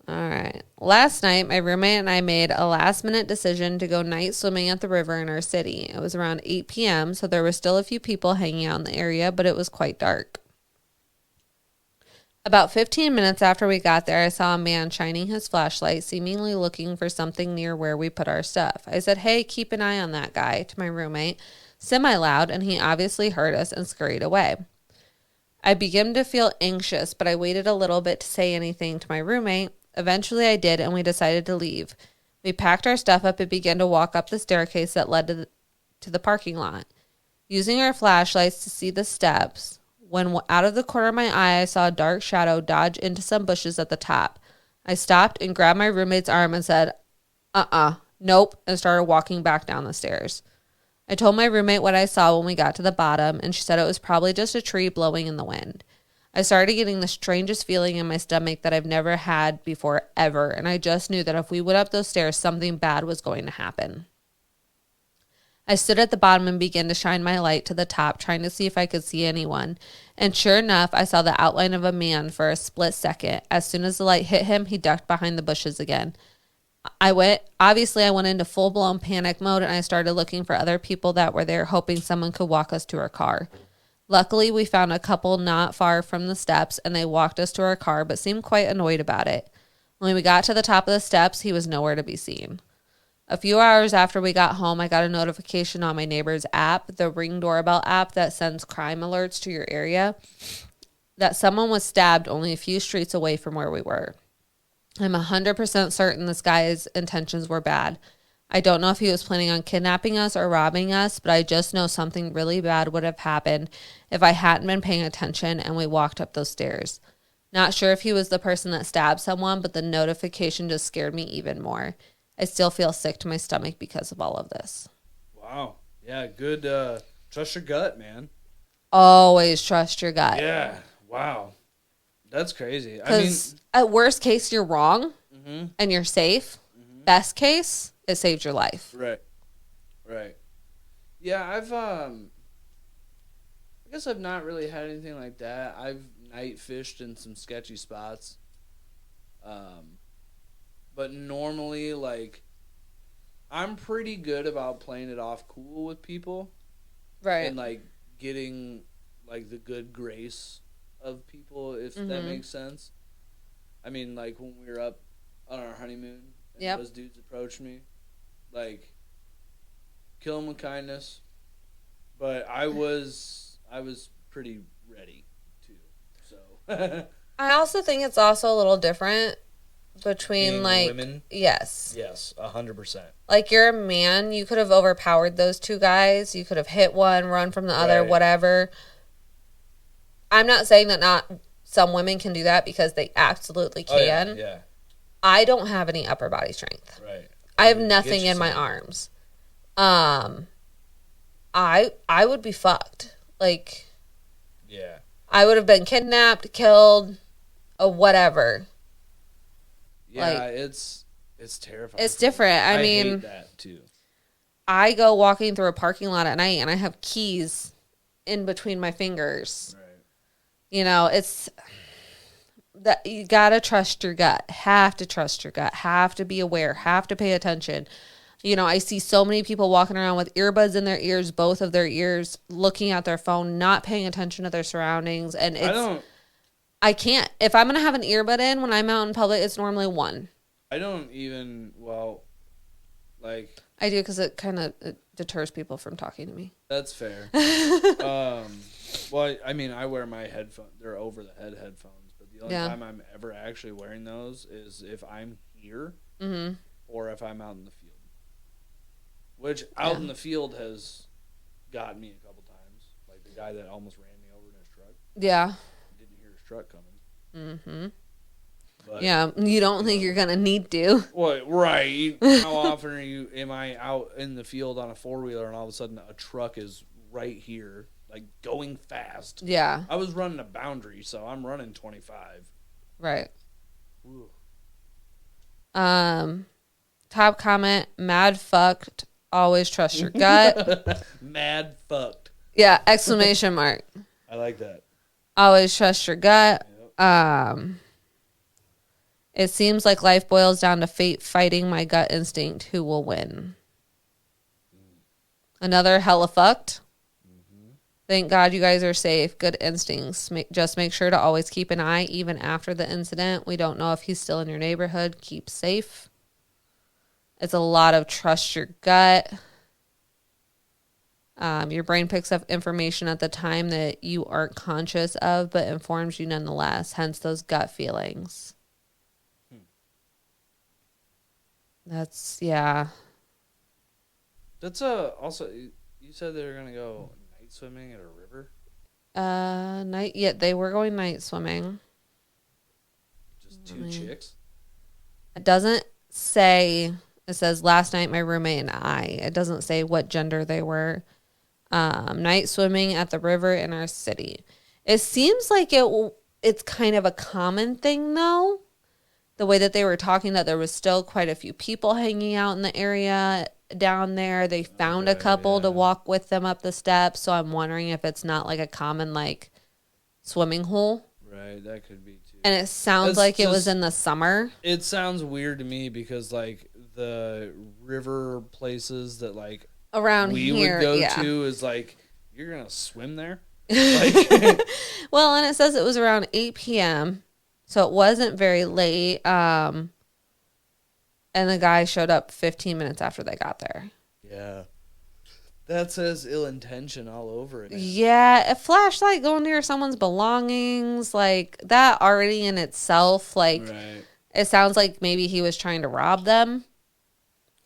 All right. Last night, my roommate and I made a last-minute decision to go night swimming at the river in our city. It was around 8 p.m., so there were still a few people hanging out in the area, but it was quite dark. About 15 minutes after we got there, I saw a man shining his flashlight, seemingly looking for something near where we put our stuff. I said, "Hey, keep an eye on that guy," to my roommate, semi-loud, and he obviously heard us and scurried away. I began to feel anxious, but I waited a little bit to say anything to my roommate. Eventually I did, and we decided to leave. We packed our stuff up and began to walk up the staircase that led to the parking lot. Using our flashlights to see the steps, when out of the corner of my eye, I saw a dark shadow dodge into some bushes at the top. I stopped and grabbed my roommate's arm and said, nope, and started walking back down the stairs. I told my roommate what I saw when we got to the bottom, and she said it was probably just a tree blowing in the wind. I started getting the strangest feeling in my stomach that I've never had before ever, and I just knew that if we went up those stairs, something bad was going to happen. I stood at the bottom and began to shine my light to the top, trying to see if I could see anyone. And sure enough, I saw the outline of a man for a split second. As soon as the light hit him, he ducked behind the bushes again. I went into full-blown panic mode, and I started looking for other people that were there, hoping someone could walk us to our car. Luckily, we found a couple not far from the steps, and they walked us to our car, but seemed quite annoyed about it. When we got to the top of the steps, he was nowhere to be seen. A few hours after we got home, I got a notification on my neighbor's app, the Ring doorbell app that sends crime alerts to your area, that someone was stabbed only a few streets away from where we were. I'm 100% certain this guy's intentions were bad. I don't know if he was planning on kidnapping us or robbing us, but I just know something really bad would have happened if I hadn't been paying attention and we walked up those stairs. Not sure if he was the person that stabbed someone, but the notification just scared me even more. I still feel sick to my stomach because of all of this. Wow. Yeah, good. Trust your gut, man. Always trust your gut. Yeah. Wow. That's crazy. Because at worst case, you're wrong and you're safe. Best case, it saved your life. Right. Right. Yeah, I guess I've not really had anything like that. I've night fished in some sketchy spots. But normally, like, I'm pretty good about playing it off cool with people. Right. And, like, getting, like, the good grace of people, if that makes sense. I mean, like, when we were up on our honeymoon, and those dudes approached me, like, kill them with kindness. But I was pretty ready, too. So. I also think it's also a little different between, being like, women? Yes, 100%. Like, you're a man, you could have overpowered those two guys, you could have hit one, run from the other, whatever. I'm not saying that not some women can do that, because they absolutely can. Oh, yeah. I don't have any upper body strength. Right. I have nothing in my arms. I would be fucked. Like, yeah, I would have been kidnapped, killed, or whatever. Yeah, like, it's terrifying. It's different. I mean, hate that too. I go walking through a parking lot at night and I have keys in between my fingers. Right. You know, it's that you gotta trust your gut. Have to trust your gut. Have to be aware. Have to pay attention. You know, I see so many people walking around with earbuds in their ears, both of their ears, looking at their phone, not paying attention to their surroundings, and I can't. If I'm going to have an earbud in when I'm out in public, it's normally one. I don't even, like... I do, because it kind of deters people from talking to me. That's fair. Well, I mean, I wear my headphones. They're over-the-head headphones. But the The only time I'm ever actually wearing those is if I'm here or if I'm out in the field. Which out in the field has gotten me a couple times. Like the guy that almost ran me over in his truck. Yeah. Didn't hear his truck coming. Mm-hmm. But, yeah, you don't think you're going to need to. What? Right. How often am I out in the field on a four-wheeler and all of a sudden a truck is right here, like going fast? Yeah. I was running a boundary, so I'm running 25. Right. Ooh. Top comment, mad fucked. Always trust your gut. Mad fucked. Yeah, exclamation mark. I like that. Always trust your gut. Yep. It seems like life boils down to fate fighting my gut instinct. Who will win? Another hella fucked. Thank God you guys are safe. Good instincts. Just make sure to always keep an eye even after the incident. We don't know if he's still in your neighborhood. Keep safe. It's a lot of trust your gut. Your brain picks up information at the time that you aren't conscious of, but informs you nonetheless. Hence those gut feelings. That's, yeah. That's also, you said they were going to go night swimming at a river? They were going night swimming. Just two chicks? It doesn't say, it says last night my roommate and I. It doesn't say what gender they were. Night swimming at the river in our city. It seems like it's kind of a common thing though. The way that they were talking, that there was still quite a few people hanging out in the area down there. They found a couple to walk with them up the steps. So I'm wondering if it's not like a common like swimming hole. Right, that could be too. And it sounds like it was in the summer. It sounds weird to me because like the river places that like around we here, would go to is like, you're going to swim there? Like, well, and it says it was around 8 p.m. So it wasn't very late. And the guy showed up 15 minutes after they got there. Yeah. That says ill intention all over it. Yeah, a flashlight going near someone's belongings, like that already in itself, like It sounds like maybe he was trying to rob them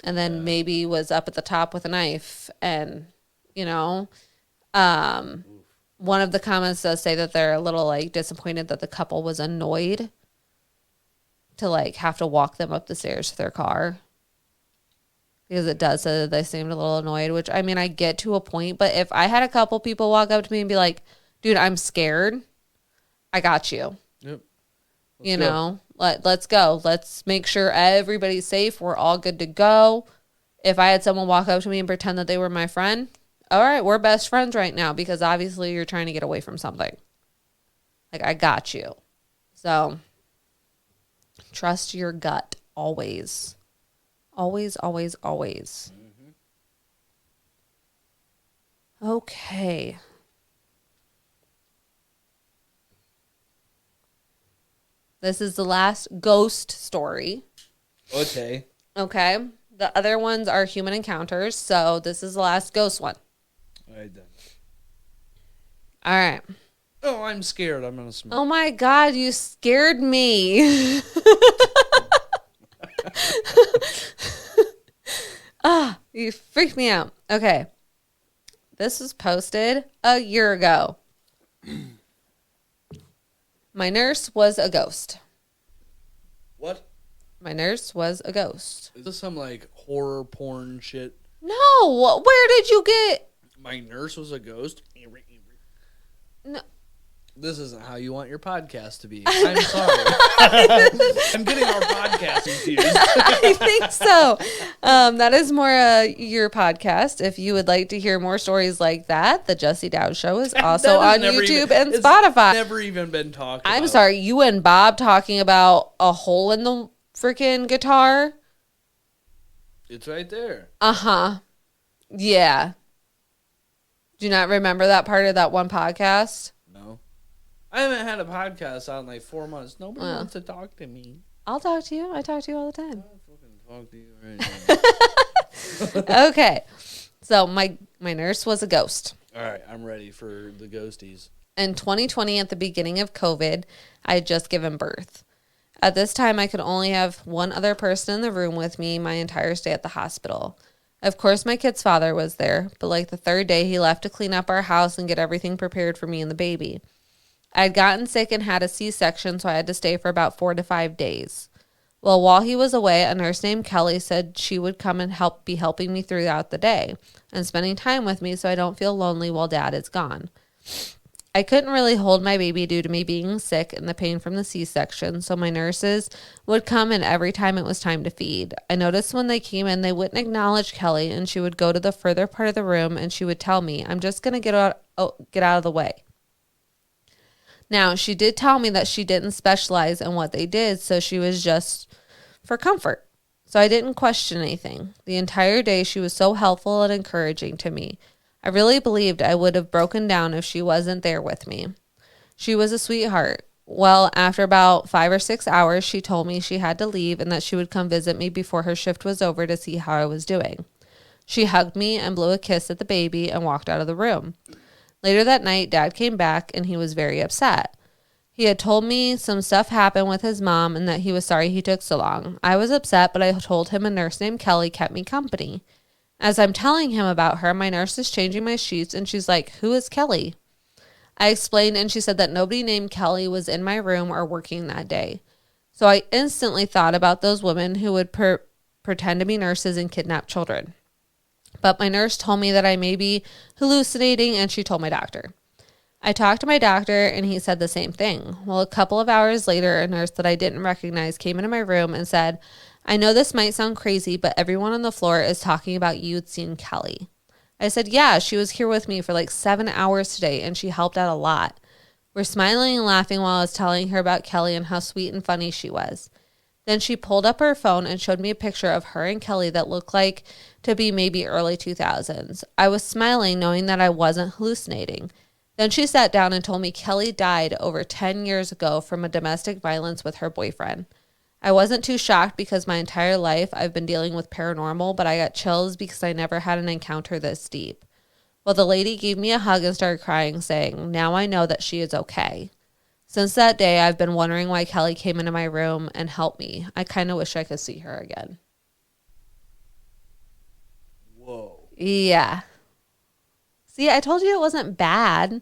and then maybe was up at the top with a knife and, one of the comments does say that they're a little like disappointed that the couple was annoyed to like have to walk them up the stairs to their car. Because it does say that they seemed a little annoyed, which I mean, I get to a point, but if I had a couple people walk up to me and be like, dude, I'm scared, I got you. Yep. Let's go. Let's make sure everybody's safe. We're all good to go. If I had someone walk up to me and pretend that they were my friend, all right, we're best friends right now because obviously you're trying to get away from something. Like, I got you. So, trust your gut always. Always, always, always. Okay. This is the last ghost story. Okay. The other ones are human encounters, so this is the last ghost one. All right, then. All right. Oh, I'm scared. I'm going to smoke. Oh, my God. You scared me. You freaked me out. Okay. This was posted a year ago. My nurse was a ghost. What? My nurse was a ghost. Is this some like horror porn shit? No. Where did you get? My nurse was a ghost? No. This isn't how you want your podcast to be. I'm sorry. I'm getting our podcast confused. I think so. That is more your podcast. If you would like to hear more stories like that, the Jesse Dowd Show is also on YouTube and Spotify. Never even been talked about. I'm sorry. You and Bob talking about a hole in the freaking guitar? It's right there. Uh-huh. Yeah. Do you not remember that part of that one podcast? No. I haven't had a podcast out in like 4 months. Nobody wants to talk to me. I'll talk to you. I talk to you all the time. I'll fucking talk to you right now. Okay. So my nurse was a ghost. All right. I'm ready for the ghosties. In 2020, at the beginning of COVID, I had just given birth. At this time, I could only have one other person in the room with me my entire stay at the hospital. Of course, my kid's father was there, but like the third day, he left to clean up our house and get everything prepared for me and the baby. I had gotten sick and had a C-section, so I had to stay for about 4 to 5 days. Well, while he was away, a nurse named Kelly said she would come and be helping me throughout the day and spending time with me so I don't feel lonely while Dad is gone. I couldn't really hold my baby due to me being sick and the pain from the C-section, so my nurses would come in every time it was time to feed. I noticed when they came in, they wouldn't acknowledge Kelly, and she would go to the further part of the room and she would tell me, I'm just going to get out of the way. Now, she did tell me that she didn't specialize in what they did, so she was just for comfort. So I didn't question anything. The entire day, she was so helpful and encouraging to me. I really believed I would have broken down if she wasn't there with me. She was a sweetheart. Well, after about 5 or 6 hours, she told me she had to leave and that she would come visit me before her shift was over to see how I was doing. She hugged me and blew a kiss at the baby and walked out of the room. Later that night, Dad came back and he was very upset. He had told me some stuff happened with his mom and that he was sorry he took so long. I was upset, but I told him a nurse named Kelly kept me company. As I'm telling him about her, my nurse is changing my sheets and she's like, "Who is Kelly?" I explained and she said that nobody named Kelly was in my room or working that day. So I instantly thought about those women who would pretend to be nurses and kidnap children. But my nurse told me that I may be hallucinating and she told my doctor. I talked to my doctor and he said the same thing. Well, a couple of hours later, a nurse that I didn't recognize came into my room and said, I know this might sound crazy, but everyone on the floor is talking about you seeing Kelly. I said, yeah, she was here with me for like 7 hours today and she helped out a lot. We're smiling and laughing while I was telling her about Kelly and how sweet and funny she was. Then she pulled up her phone and showed me a picture of her and Kelly that looked like to be maybe early 2000s. I was smiling knowing that I wasn't hallucinating. Then she sat down and told me Kelly died over 10 years ago from a domestic violence with her boyfriend. I wasn't too shocked because my entire life I've been dealing with paranormal, but I got chills because I never had an encounter this deep. Well, the lady gave me a hug and started crying, saying, now I know that she is okay. Since that day, I've been wondering why Kelly came into my room and helped me. I kind of wish I could see her again. Whoa. Yeah. See, I told you it wasn't bad.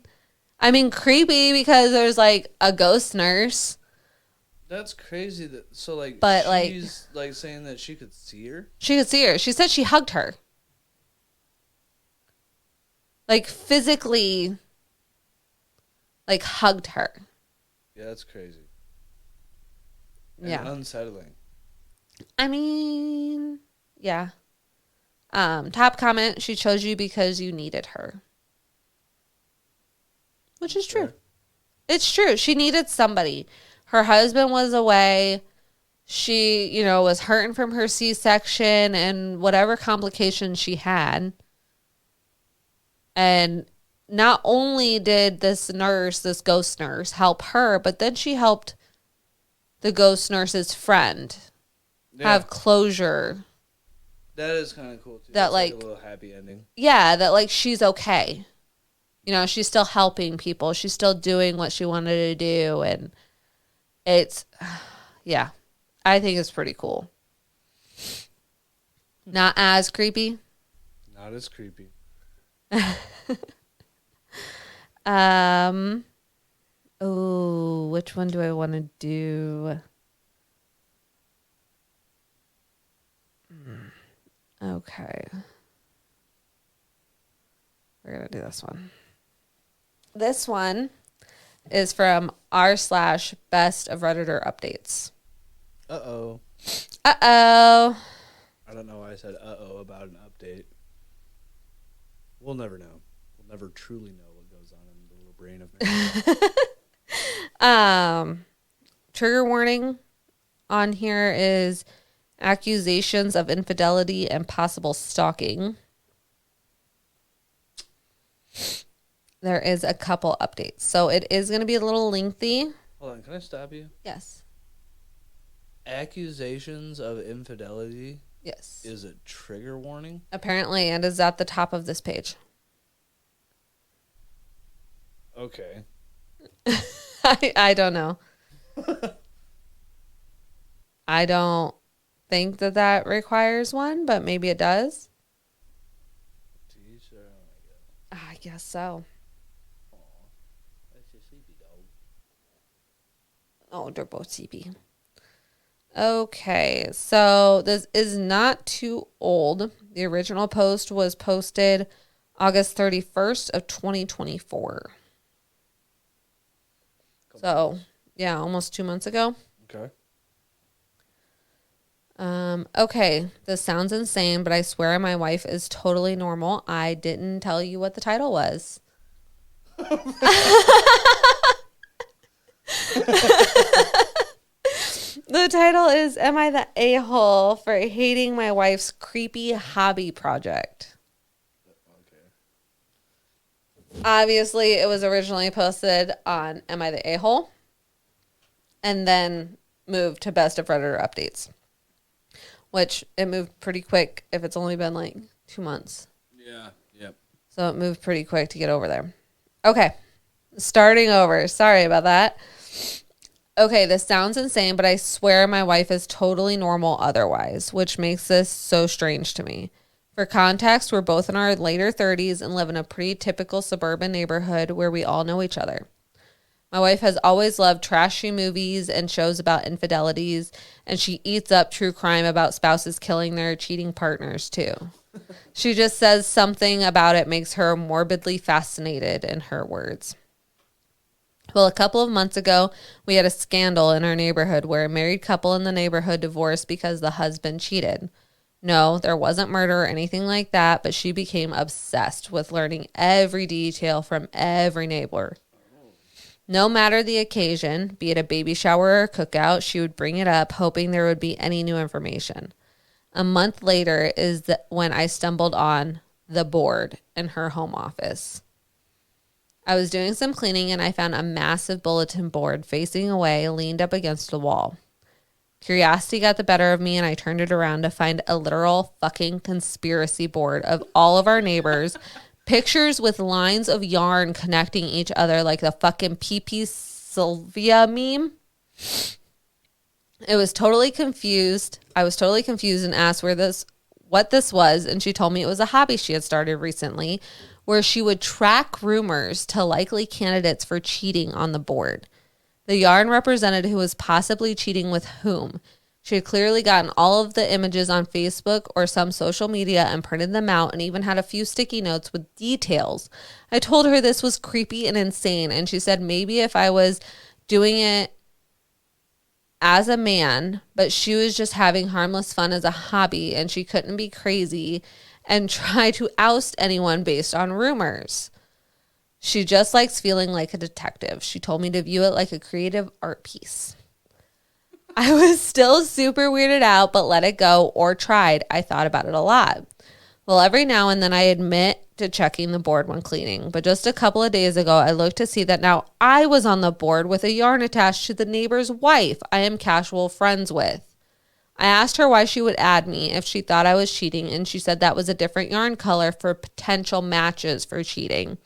I mean, creepy because there's like a ghost nurse. That's crazy. So but she's like saying that she could see her? She could see her. She said she hugged her. Like physically, like hugged her. Yeah, that's crazy. And yeah. unsettling. I mean, yeah. Top comment, she chose you because you needed her. Which is true. It's true. She needed somebody. Her husband was away. She, was hurting from her C-section and whatever complications she had. And not only did this ghost nurse, help her, but then she helped the ghost nurse's friend have closure. That is kind of cool, too. That, like a little happy ending. Yeah, that, she's okay. She's still helping people. She's still doing what she wanted to do. And it's, yeah, I think it's pretty cool. Not as creepy. Not as creepy. Oh, which one do I want to do? Okay. We're going to do this one. This one is from r/best of Redditor updates. Uh-oh. Uh-oh. I don't know why I said uh-oh about an update. We'll never know. We'll never truly know what goes on in the little brain of man. Trigger warning on here is accusations of infidelity and possible stalking. There is a couple updates. So it is going to be a little lengthy. Hold on, can I stop you? Yes. Accusations of infidelity? Yes. Is a trigger warning? Apparently, and is at the top of this page. Okay. I don't know. I don't think that that requires one, but maybe it does. T-shirt. I guess so. Aw, that's your sleepy dog. Oh, they're both sleepy. Okay, so this is not too old. The original post was posted August 31st of 2024. So, yeah, almost 2 months ago. Okay. Okay, this sounds insane, but I swear my wife is totally normal. I didn't tell you what the title was. The title is Am I the A-hole for hating my wife's creepy hobby project? Okay. Obviously, it was originally posted on Am I the A-hole? And then moved to Best of Redditor updates, which it moved pretty quick if it's only been like 2 months. Yeah. Yep. So it moved pretty quick to get over there. Okay, starting over. Sorry about that. Okay, this sounds insane, but I swear my wife is totally normal otherwise, which makes this so strange to me. For context, we're both in our later 30s and live in a pretty typical suburban neighborhood where we all know each other. My wife has always loved trashy movies and shows about infidelities, and she eats up true crime about spouses killing their cheating partners, too. She just says something about it makes her morbidly fascinated, in her words. Well, a couple of months ago, we had a scandal in our neighborhood where a married couple in the neighborhood divorced because the husband cheated. No, there wasn't murder or anything like that, but she became obsessed with learning every detail from every neighbor. No matter the occasion, be it a baby shower or a cookout, she would bring it up, hoping there would be any new information. A month later is when I stumbled on the board in her home office. I was doing some cleaning and I found a massive bulletin board facing away, leaned up against the wall. Curiosity got the better of me and I turned it around to find a literal fucking conspiracy board of all of our neighbors, pictures with lines of yarn connecting each other like the fucking PP Sylvia meme. I was totally confused and asked what this was, and she told me it was a hobby she had started recently where she would track rumors to likely candidates for cheating on the board. The yarn represented who was possibly cheating with whom. She had clearly gotten all of the images on Facebook or some social media and printed them out and even had a few sticky notes with details. I told her this was creepy and insane, and she said maybe if I was doing it as a man, but she was just having harmless fun as a hobby and she couldn't be crazy and try to oust anyone based on rumors. She just likes feeling like a detective. She told me to view it like a creative art piece. I was still super weirded out, but let it go or tried. I thought about it a lot. Well, every now and then I admit to checking the board when cleaning, but just a couple of days ago, I looked to see that now I was on the board with a yarn attached to the neighbor's wife I am casual friends with. I asked her why she would add me if she thought I was cheating, and she said that was a different yarn color for potential matches for cheating.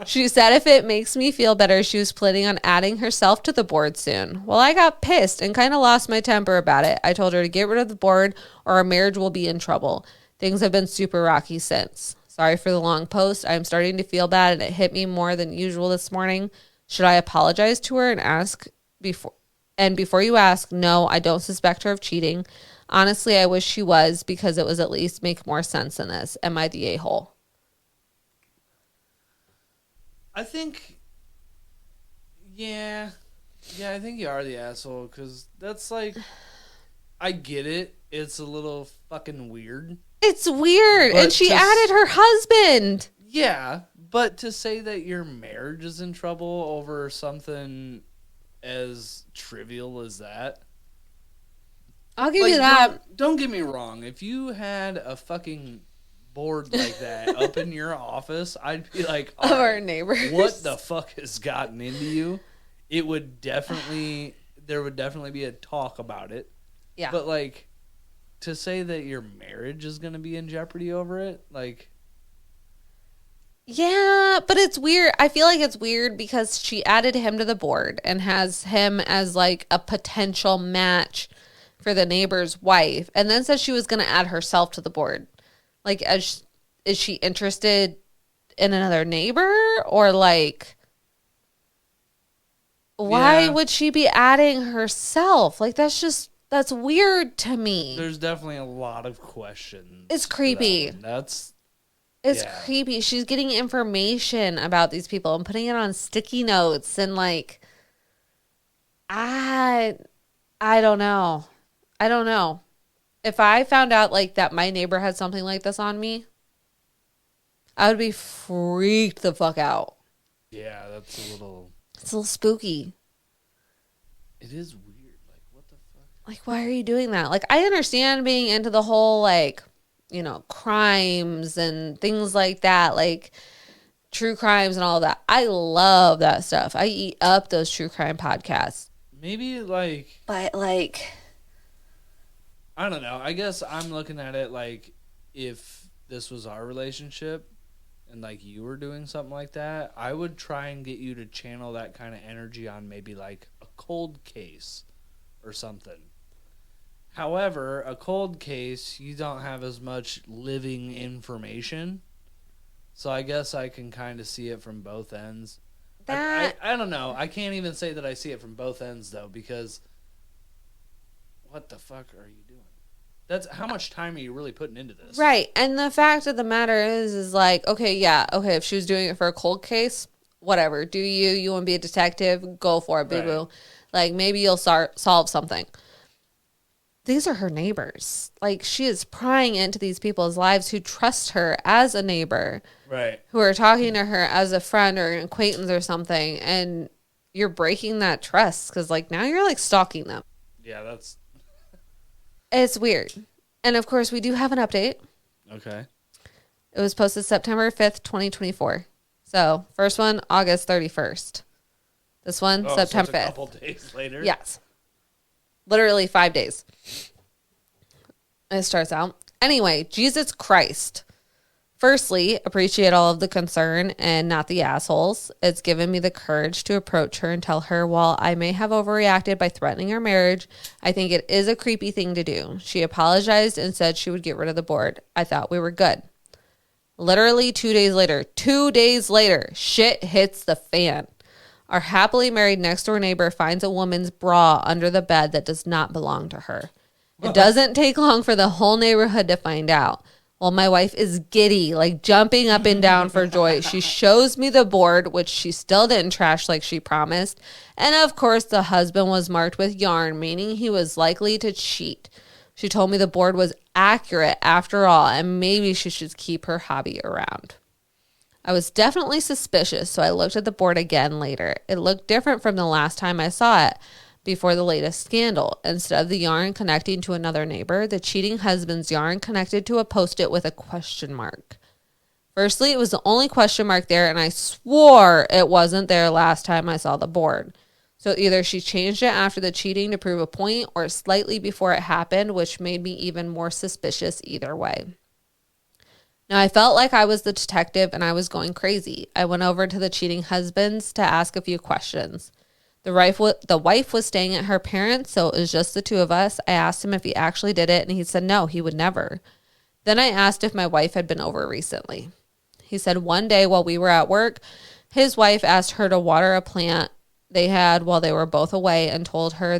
She said if it makes me feel better, she was planning on adding herself to the board soon. Well, I got pissed and kind of lost my temper about it. I told her to get rid of the board or our marriage will be in trouble. Things have been super rocky since. Sorry for the long post. I'm starting to feel bad and it hit me more than usual this morning. Should I apologize to her and ask before? And before you ask, no, I don't suspect her of cheating. Honestly, I wish she was because it was at least make more sense than this. Am I the a-hole? I think, yeah, I think you are the asshole because that's like, I get it. It's a little fucking weird. It's weird. But And she added her husband. Yeah, but to say that your marriage is in trouble over something as trivial as that. I'll give you that. Don't get me wrong. If you had a fucking board like that up in your office, I'd be like, of our neighbors. What the fuck has gotten into you? There would definitely be a talk about it. Yeah. But like, to say that your marriage is going to be in jeopardy over it, like, Yeah, but it's weird. I feel like it's weird because she added him to the board and has him as like a potential match for the neighbor's wife, and then said she was going to add herself to the board. Like, is she interested in another neighbor, or like, why Yeah, would she be adding herself? Like, that's weird to me. there's definitely a lot of questions. It's For that creepy. one. That's It's yeah. creepy. She's getting information about these people and putting it on sticky notes and like I I don't know. I don't know. If I found out like that my neighbor had something like this on me, I would be freaked the fuck out. Yeah, that's a little. It's a little spooky. It is weird. Like, what the fuck? Like, why are you doing that? Like, I understand being into the whole like, crimes and things like that, like true crimes and all of that. I love that stuff. I eat up those true crime podcasts. Maybe like But like, I don't know. I guess I'm looking at it like if this was our relationship and like you were doing something like that, I would try and get you to channel that kind of energy on maybe like a cold case or something. However, a cold case, you don't have as much living information. So I guess I can kind of see it from both ends. that I don't know. I can't even say that I see it from both ends though, because what the fuck are you doing? That's how much time are you really putting into this? right. And the fact of the matter is like, okay, yeah, okay, if she was doing it for a cold case, whatever. Do you want to be a detective? Go for it, boo Right. boo. Like maybe you'll start solve something. These are her neighbors. Like she is prying into these people's lives who trust her as a neighbor, Right. who are talking to her as a friend or an acquaintance or something, and you're breaking that trust because like now you're like stalking them. Yeah, that's It's weird. And of course, we do have an update. okay. It was posted September 5th, 2024. So, first one, August 31st. This one, Oh, so September it's a 5th. couple days later. Yes. Literally 5 days. It starts out. Anyway, Jesus Christ. Firstly, appreciate all of the concern and not the assholes. It's given me the courage to approach her and tell her while I may have overreacted by threatening her marriage, I think it is a creepy thing to do. She apologized and said she would get rid of the board. I thought we were good. Literally 2 days later, shit hits the fan. Our happily married next door neighbor finds a woman's bra under the bed that does not belong to her. It doesn't take long for the whole neighborhood to find out. Well, my wife is giddy, like jumping up and down for joy. She shows me the board, which she still didn't trash like she promised. And of course, the husband was marked with yarn, meaning he was likely to cheat. She told me the board was accurate after all, and maybe she should keep her hobby around. I was definitely suspicious, so I looked at the board again later. It looked different from the last time I saw it before the latest scandal. Instead of the yarn connecting to another neighbor, the cheating husband's yarn connected to a post-it with a question mark. Firstly, it was the only question mark there, and I swore it wasn't there last time I saw the board. So either she changed it after the cheating to prove a point or slightly before it happened, which made me even more suspicious either way. Now, I felt like I was the detective and I was going crazy. I went over to the cheating husbands to ask a few questions. The wife was staying at her parents', so it was just the two of us. I asked him if he actually did it, and he said no, he would never. Then I asked if my wife had been over recently. He said one day while we were at work, his wife asked her to water a plant they had while they were both away and told her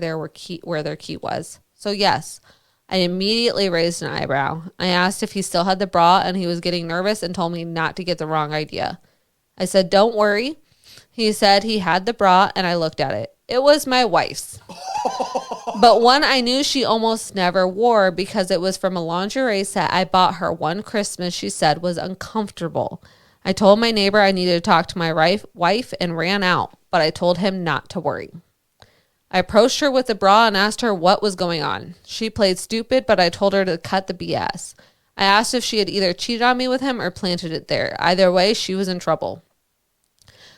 where their key was. So yes, I immediately raised an eyebrow. I asked if he still had the bra, and he was getting nervous and told me not to get the wrong idea. I said, don't worry. He said he had the bra, and I looked at it. It was my wife's, but one I knew she almost never wore because it was from a lingerie set I bought her one Christmas she said was uncomfortable. I told my neighbor I needed to talk to my wife and ran out, but I told him not to worry. I approached her with the bra and asked her what was going on. She played stupid, but I told her to cut the BS. I asked if she had either cheated on me with him or planted it there. Either way, she was in trouble.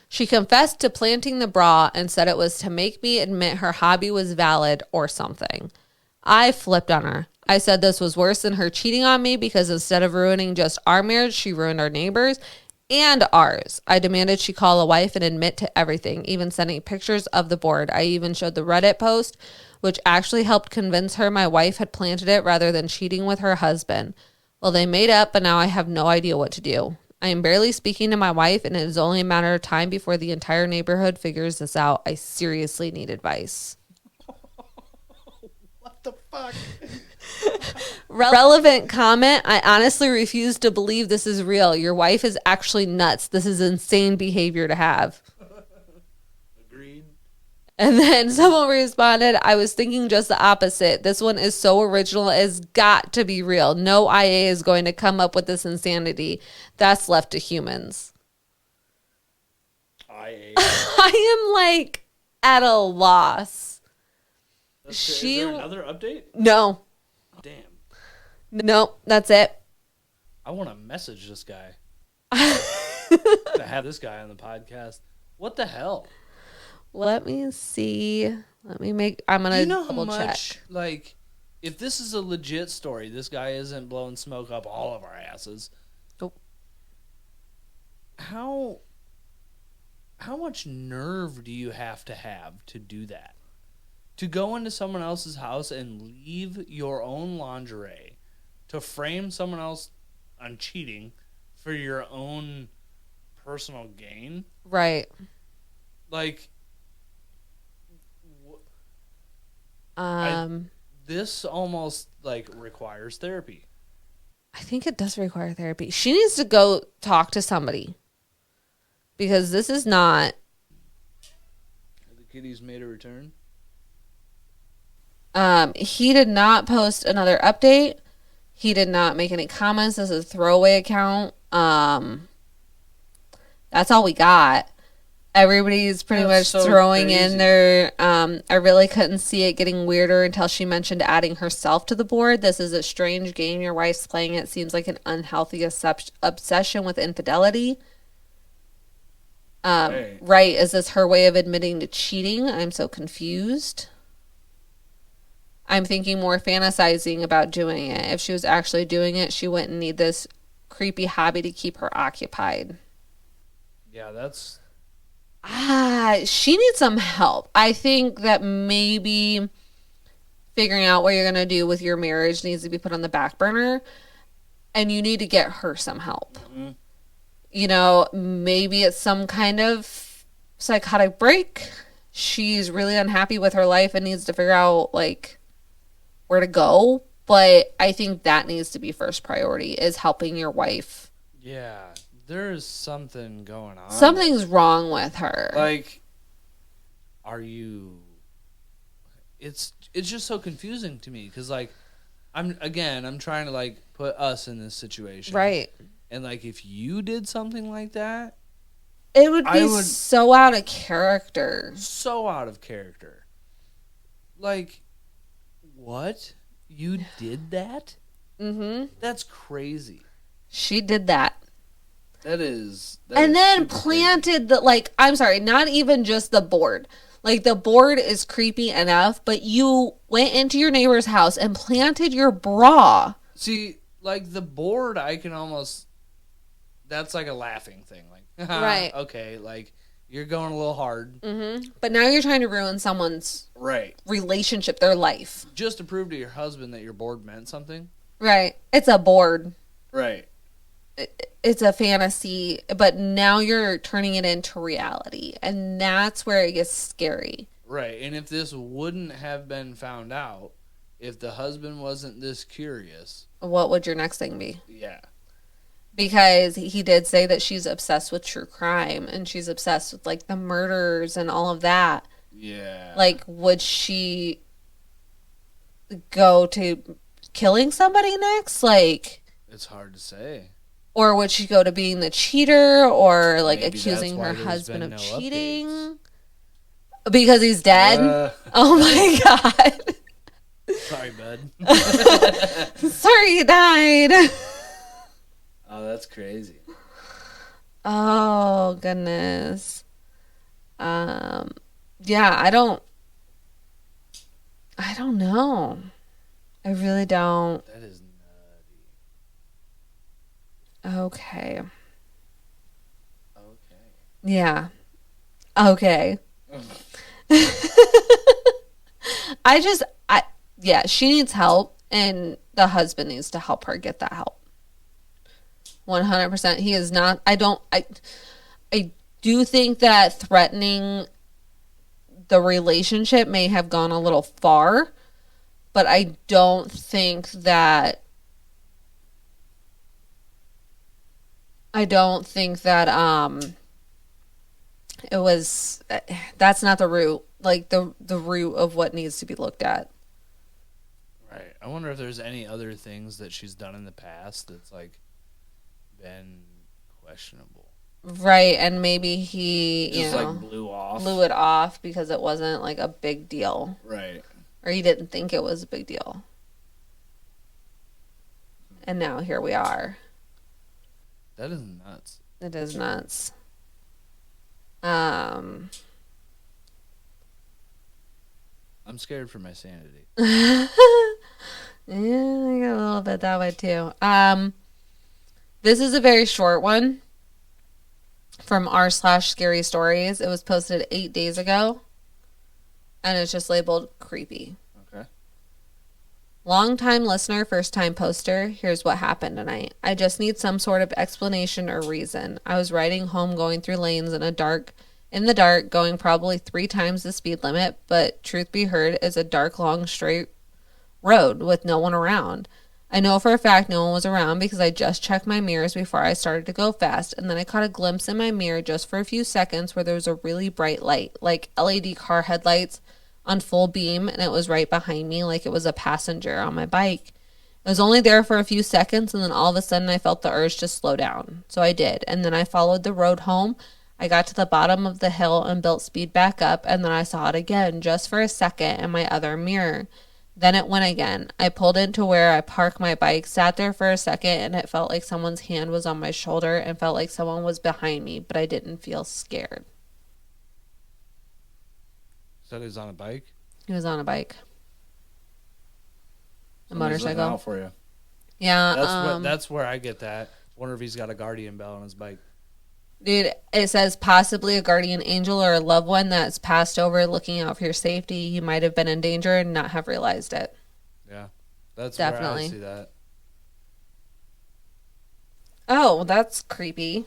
She confessed to planting the bra and said it was to make me admit her hobby was valid or something. I flipped on her. I said this was worse than her cheating on me because instead of ruining just our marriage, she ruined our neighbors and ours. I demanded she call a wife and admit to everything, even sending pictures of the board. I even showed the Reddit post, which actually helped convince her my wife had planted it rather than cheating with her husband. Well, they made up, but now I have no idea what to do. I am barely speaking to my wife, and it is only a matter of time before the entire neighborhood figures this out. I seriously need advice. What the fuck? Relevant comment. I honestly refuse to believe this is real. Your wife is actually nuts. This is insane behavior to have. Agreed. And then someone responded, I was thinking just the opposite. This one is so original, it's got to be real. No IA is going to come up with this insanity. That's left to humans. IA. I am like at a loss. Is there another update? No. Damn. No, that's it. I want to message this guy. To have this guy on the podcast. What the hell? Let me see. I'm going to double check. Like, if this is a legit story, this guy isn't blowing smoke up all of our asses. Nope. How much nerve do you have to do that? To go into someone else's house and leave your own lingerie to frame someone else on cheating for your own personal gain? Right. Like, this almost like requires therapy. I think it does require therapy. She needs to go talk to somebody because this is not. Have the kitties made a return? He did not post another update. He did not make any comments. This is a throwaway account. That's all we got. Everybody's pretty much so throwing crazy. in their, I really couldn't see it getting weirder until she mentioned adding herself to the board. This is a strange game your wife's playing. It seems like an unhealthy obsession with infidelity. Hey. Right. Is this her way of admitting to cheating? I'm so confused. I'm thinking more fantasizing about doing it. If she was actually doing it, she wouldn't need this creepy hobby to keep her occupied. Yeah, that's... She needs some help. I think that maybe figuring out what you're going to do with your marriage needs to be put on the back burner, and you need to get her some help. Mm-hmm. You know, maybe it's some kind of psychotic break. She's really unhappy with her life and needs to figure out, like, where to go. But I think that needs to be first priority, is helping your wife. Yeah, there's something going on. Something's wrong with her. Like, are you... It's just so confusing to me, because, like, I'm trying to, like, put us in this situation. Right. And, like, if you did something like that... It would be so out of character. So out of character. Like, what? You did that? Mm-hmm. That's crazy. She did that. That is and then planted the, like, I'm sorry, not even just the board. Like, the board is creepy enough, but you went into your neighbor's house and planted your bra. See, like, the board, I can almost... That's like a laughing thing. Like, right. Okay, like, you're going a little hard. Mm-hmm. But now you're trying to ruin someone's relationship, their life. Just to prove to your husband that your board meant something. Right. It's a board. Right. It's a fantasy, but now you're turning it into reality. And that's where it gets scary. Right. And if this wouldn't have been found out, if the husband wasn't this curious... What would your next thing be? Yeah. Because he did say that she's obsessed with true crime and she's obsessed with, like, the murders and all of that. Yeah. Like, would she go to killing somebody next? Like, it's hard to say. Or would she go to being the cheater or, like, maybe accusing her husband of cheating? Updates. Because he's dead? Oh, my God. Sorry, bud. Sorry he died. Oh, that's crazy. Oh, goodness. Yeah, I don't know. I really don't. That is nutty. Okay. Yeah. Okay. I just, I, yeah, she needs help, and the husband needs to help her get that help. 100%. He is not, I do think that threatening the relationship may have gone a little far, but I don't think that, it was, that's not the root, like the root of what needs to be looked at. Right. I wonder if there's any other things that she's done in the past that's like been questionable. Right, and maybe he, Just like blew it off because it wasn't like a big deal. Right. Or he didn't think it was a big deal. And now here we are. That is nuts. It is nuts. I'm scared for my sanity. Yeah, I got a little bit that way too. This is a very short one from r/scary stories. It was posted 8 days ago, and it's just labeled creepy. Okay. Long time listener, first time poster. Here's what happened tonight. I just need some sort of explanation or reason. I was riding home, going through lanes in the dark, going probably 3 times the speed limit, but truth be heard, is a dark, long, straight road with no one around. I know for a fact no one was around because I just checked my mirrors before I started to go fast, and then I caught a glimpse in my mirror just for a few seconds where there was a really bright light, like LED car headlights on full beam, and it was right behind me like it was a passenger on my bike. It was only there for a few seconds, and then all of a sudden I felt the urge to slow down. So I did, and then I followed the road home. I got to the bottom of the hill and built speed back up, and then I saw it again just for a second in my other mirror. Then it went again. I pulled into where I parked my bike, sat there for a second, and it felt like someone's hand was on my shoulder and felt like someone was behind me, but I didn't feel scared. Said he was on a bike? He was on a bike. A Somebody's looking motorcycle. out for you. Yeah. That's where I get that. Wonder if he's got a guardian bell on his bike. Dude, it says possibly a guardian angel or a loved one that's passed over looking out for your safety. You might have been in danger and not have realized it. Yeah. That's Definitely. where I see that. Oh, that's creepy.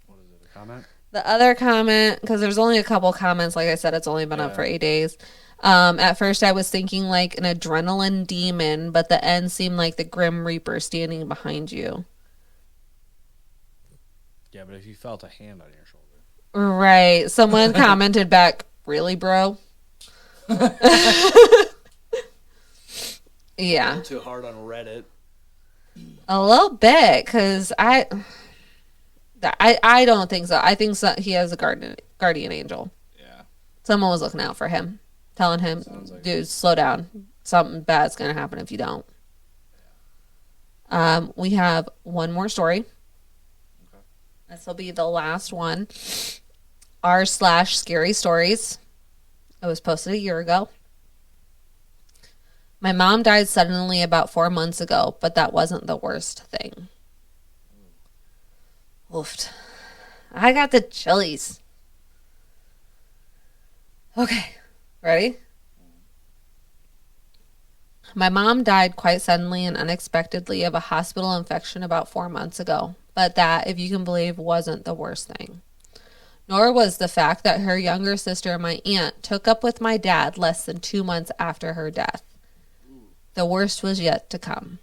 What is it, a comment? The other comment, because there's only a couple comments, like I said, it's only been up for 8 days. At first I was thinking like an adrenaline demon, but the end seemed like the Grim Reaper standing behind you. Yeah, but if you felt a hand on your shoulder. Right. Someone commented back, really, bro? Yeah. Too hard on Reddit. A little bit, because I don't think so. I think he has a guardian angel. Yeah. Someone was looking out for him, telling him, like dude, slow down. Something bad's going to happen if you don't. Yeah. We have one more story. This will be the last one. r/scary stories. It was posted a year ago. My mom died suddenly about 4 months ago, but that wasn't the worst thing. Oofed. I got the chilies. Okay, ready? My mom died quite suddenly and unexpectedly of a hospital infection about 4 months ago. But that, if you can believe, wasn't the worst thing. Nor was the fact that her younger sister, my aunt, took up with my dad less than 2 months after her death. The worst was yet to come.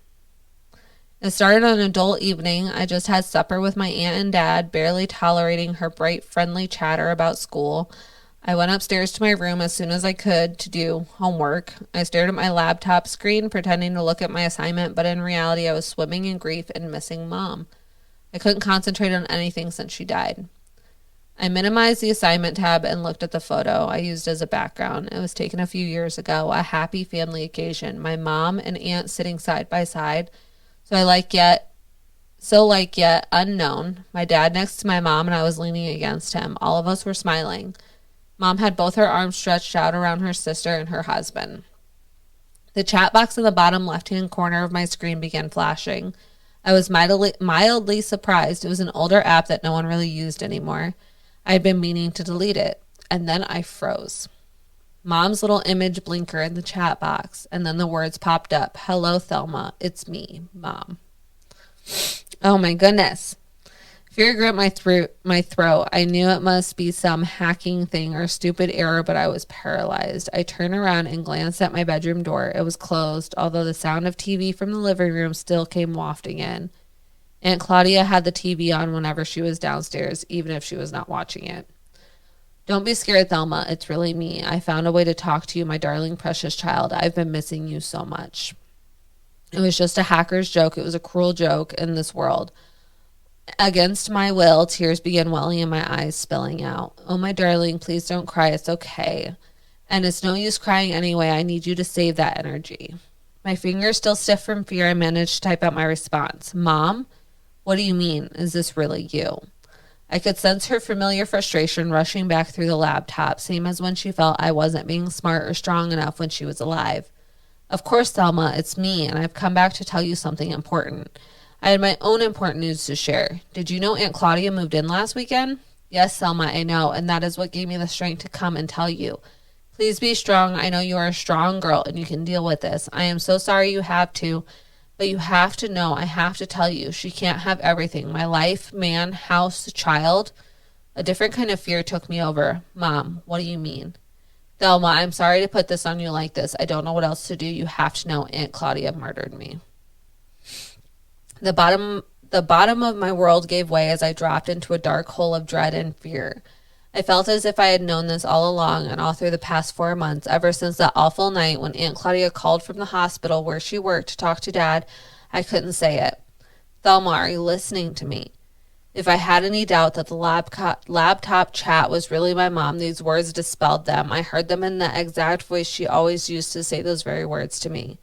It started on an adult evening. I just had supper with my aunt and dad, barely tolerating her bright, friendly chatter about school. I went upstairs to my room as soon as I could to do homework. I stared at my laptop screen, pretending to look at my assignment, but in reality I was swimming in grief and missing Mom. I couldn't concentrate on anything since she died. I minimized the assignment tab and looked at the photo I used as a background. It was taken a few years ago, a happy family occasion. My mom and aunt sitting side by side. So yet unknown. My dad next to my mom and I was leaning against him. All of us were smiling. Mom had both her arms stretched out around her sister and her husband. The chat box in the bottom left-hand corner of my screen began flashing. I was mildly surprised. It was an older app that no one really used anymore. I'd been meaning to delete it, and then I froze. Mom's little image blinker in the chat box, and then the words popped up. Hello, Thelma. It's me, Mom. Oh my goodness. Fear gripped my throat. I knew it must be some hacking thing or stupid error, but I was paralyzed. I turned around and glanced at my bedroom door. It was closed, although the sound of TV from the living room still came wafting in. Aunt Claudia had the TV on whenever she was downstairs, even if she was not watching it. Don't be scared, Thelma. It's really me. I found a way to talk to you, my darling, precious child. I've been missing you so much. It was just a hacker's joke. It was a cruel joke in this world. Against my will, tears began welling in my eyes, spilling out. Oh, my darling, please don't cry. It's okay. And it's no use crying anyway. I need you to save that energy. My fingers still stiff from fear, I managed to type out my response. Mom? What do you mean? Is this really you? I could sense her familiar frustration rushing back through the laptop, same as when she felt I wasn't being smart or strong enough when she was alive. Of course, Thelma, it's me, and I've come back to tell you something important. I had my own important news to share. Did you know Aunt Claudia moved in last weekend? Yes, Thelma, I know, and that is what gave me the strength to come and tell you. Please be strong. I know you are a strong girl, and you can deal with this. I am so sorry you have to, but you have to know, I have to tell you, she can't have everything. My life, man, house, child. A different kind of fear took me over. Mom, what do you mean? Thelma, I'm sorry to put this on you like this. I don't know what else to do. You have to know Aunt Claudia murdered me. The bottom of my world gave way as I dropped into a dark hole of dread and fear. I felt as if I had known this all along and all through the past 4 months, ever since that awful night when Aunt Claudia called from the hospital where she worked to talk to Dad. I couldn't say it. Thelma, are you listening to me? If I had any doubt that the laptop chat was really my mom, these words dispelled them. I heard them in the exact voice she always used to say those very words to me.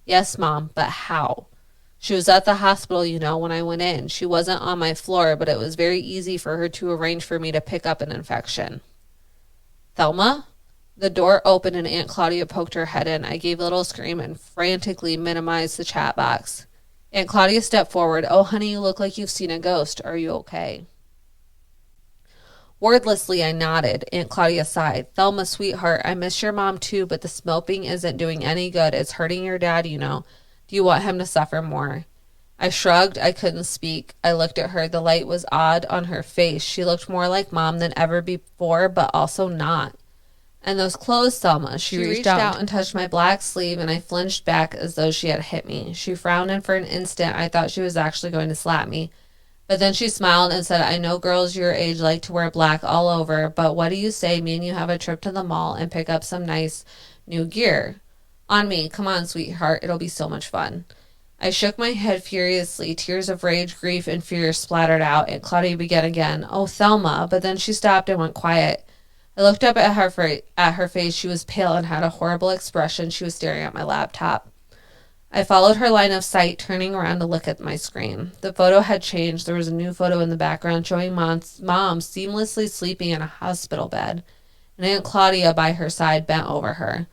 Yes, Mom, but how? She was at the hospital, you know, when I went in. She wasn't on my floor, but it was very easy for her to arrange for me to pick up an infection. Thelma? The door opened and Aunt Claudia poked her head in. I gave a little scream and frantically minimized the chat box. Aunt Claudia stepped forward. Oh, honey, you look like you've seen a ghost. Are you okay? Wordlessly, I nodded. Aunt Claudia sighed. Thelma, sweetheart, I miss your mom too, but the smoking isn't doing any good. It's hurting your dad, you know. Do you want him to suffer more? I shrugged. I couldn't speak. I looked at her. The light was odd on her face. She looked more like Mom than ever before, but also not. And those clothes, Thelma. She reached out and touched my black sleeve, and I flinched back as though she had hit me. She frowned, and for an instant I thought she was actually going to slap me. But then she smiled and said, I know girls your age like to wear black all over, but what do you say me and you have a trip to the mall and pick up some nice new gear? On me. Come on, sweetheart. It'll be so much fun. I shook my head furiously. Tears of rage, grief, and fear splattered out, and Claudia began again. Oh, Thelma. But then she stopped and went quiet. I looked up at her face. She was pale and had a horrible expression. She was staring at my laptop. I followed her line of sight, turning around to look at my screen. The photo had changed. There was a new photo in the background showing Mom seamlessly sleeping in a hospital bed, and Aunt Claudia by her side bent over her.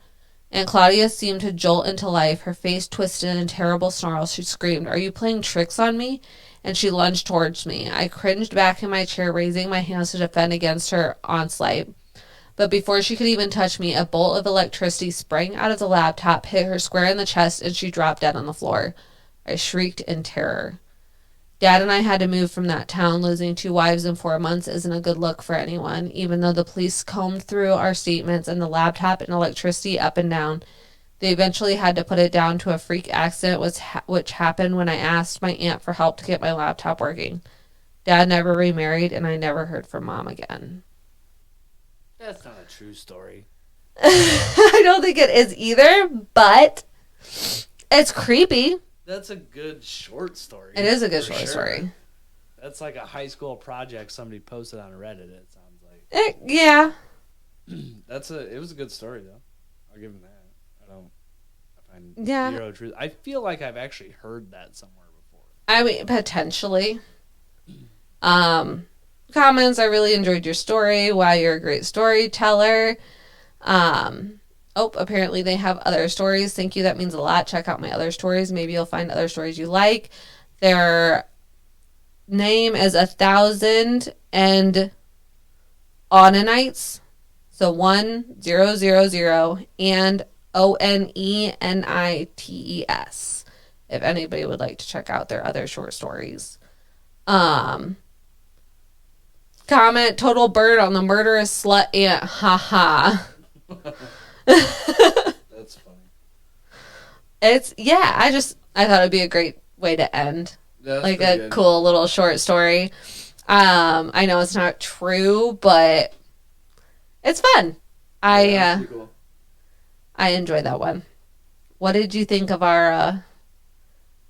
Aunt Claudia seemed to jolt into life, her face twisted in terrible snarls. She screamed, Are you playing tricks on me? And she lunged towards me. I cringed back in my chair, raising my hands to defend against her onslaught. But before she could even touch me, a bolt of electricity sprang out of the laptop, hit her square in the chest, and she dropped dead on the floor. I shrieked in terror. Dad and I had to move from that town. Losing 2 wives in 4 months isn't a good look for anyone. Even though the police combed through our statements and the laptop and electricity up and down, they eventually had to put it down to a freak accident which happened when I asked my aunt for help to get my laptop working. Dad never remarried, and I never heard from Mom again. That's not a true story. I don't think it is either, but it's creepy. That's a good short story. It is a good short story. That's like a high school project somebody posted on Reddit, it sounds like. Yeah. It was a good story, though. I'll give him that. I find zero truth. I feel like I've actually heard that somewhere before. I mean, potentially. Comments, I really enjoyed your story. Wow, you're a great storyteller. Apparently they have other stories. Thank you. That means a lot. Check out my other stories. Maybe you'll find other stories you like. Their name is 1000 and Onenites. So 1000 and Onenites. If anybody would like to check out their other short stories. Comment total bird on the murderous slut ant. Haha. That's funny. I thought it'd be a great way to end. That's like a good. Cool little short story. I know it's not true, but it's fun. That's cool. I enjoy that one. What did you think of our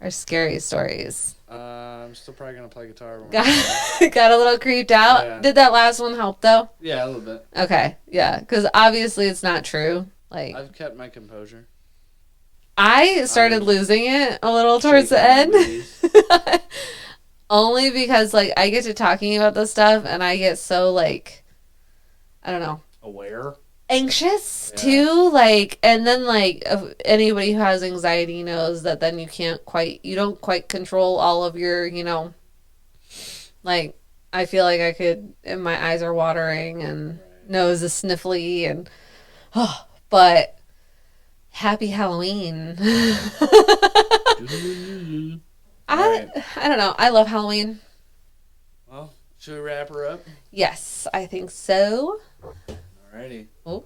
scary stories? I'm still probably gonna play guitar. Got a little creeped out. Yeah. Did that last one help though? Yeah, a little bit. Okay, yeah, because obviously it's not true. Like I've kept my composure. I started losing it a little towards the end. Only because like I get to talking about this stuff and I get so like I don't know. Aware? Anxious too, like, and then like if anybody who has anxiety knows that then you don't quite control all of your, like I feel like and my eyes are watering and nose is sniffly and but happy Halloween. I don't know. I love Halloween. Well, should we wrap her up? Yes, I think so. Alrighty. Oh.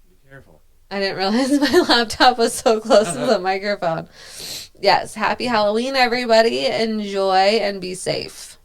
Be careful. I didn't realize my laptop was so close to the microphone. Yes, happy Halloween, everybody. Enjoy and be safe.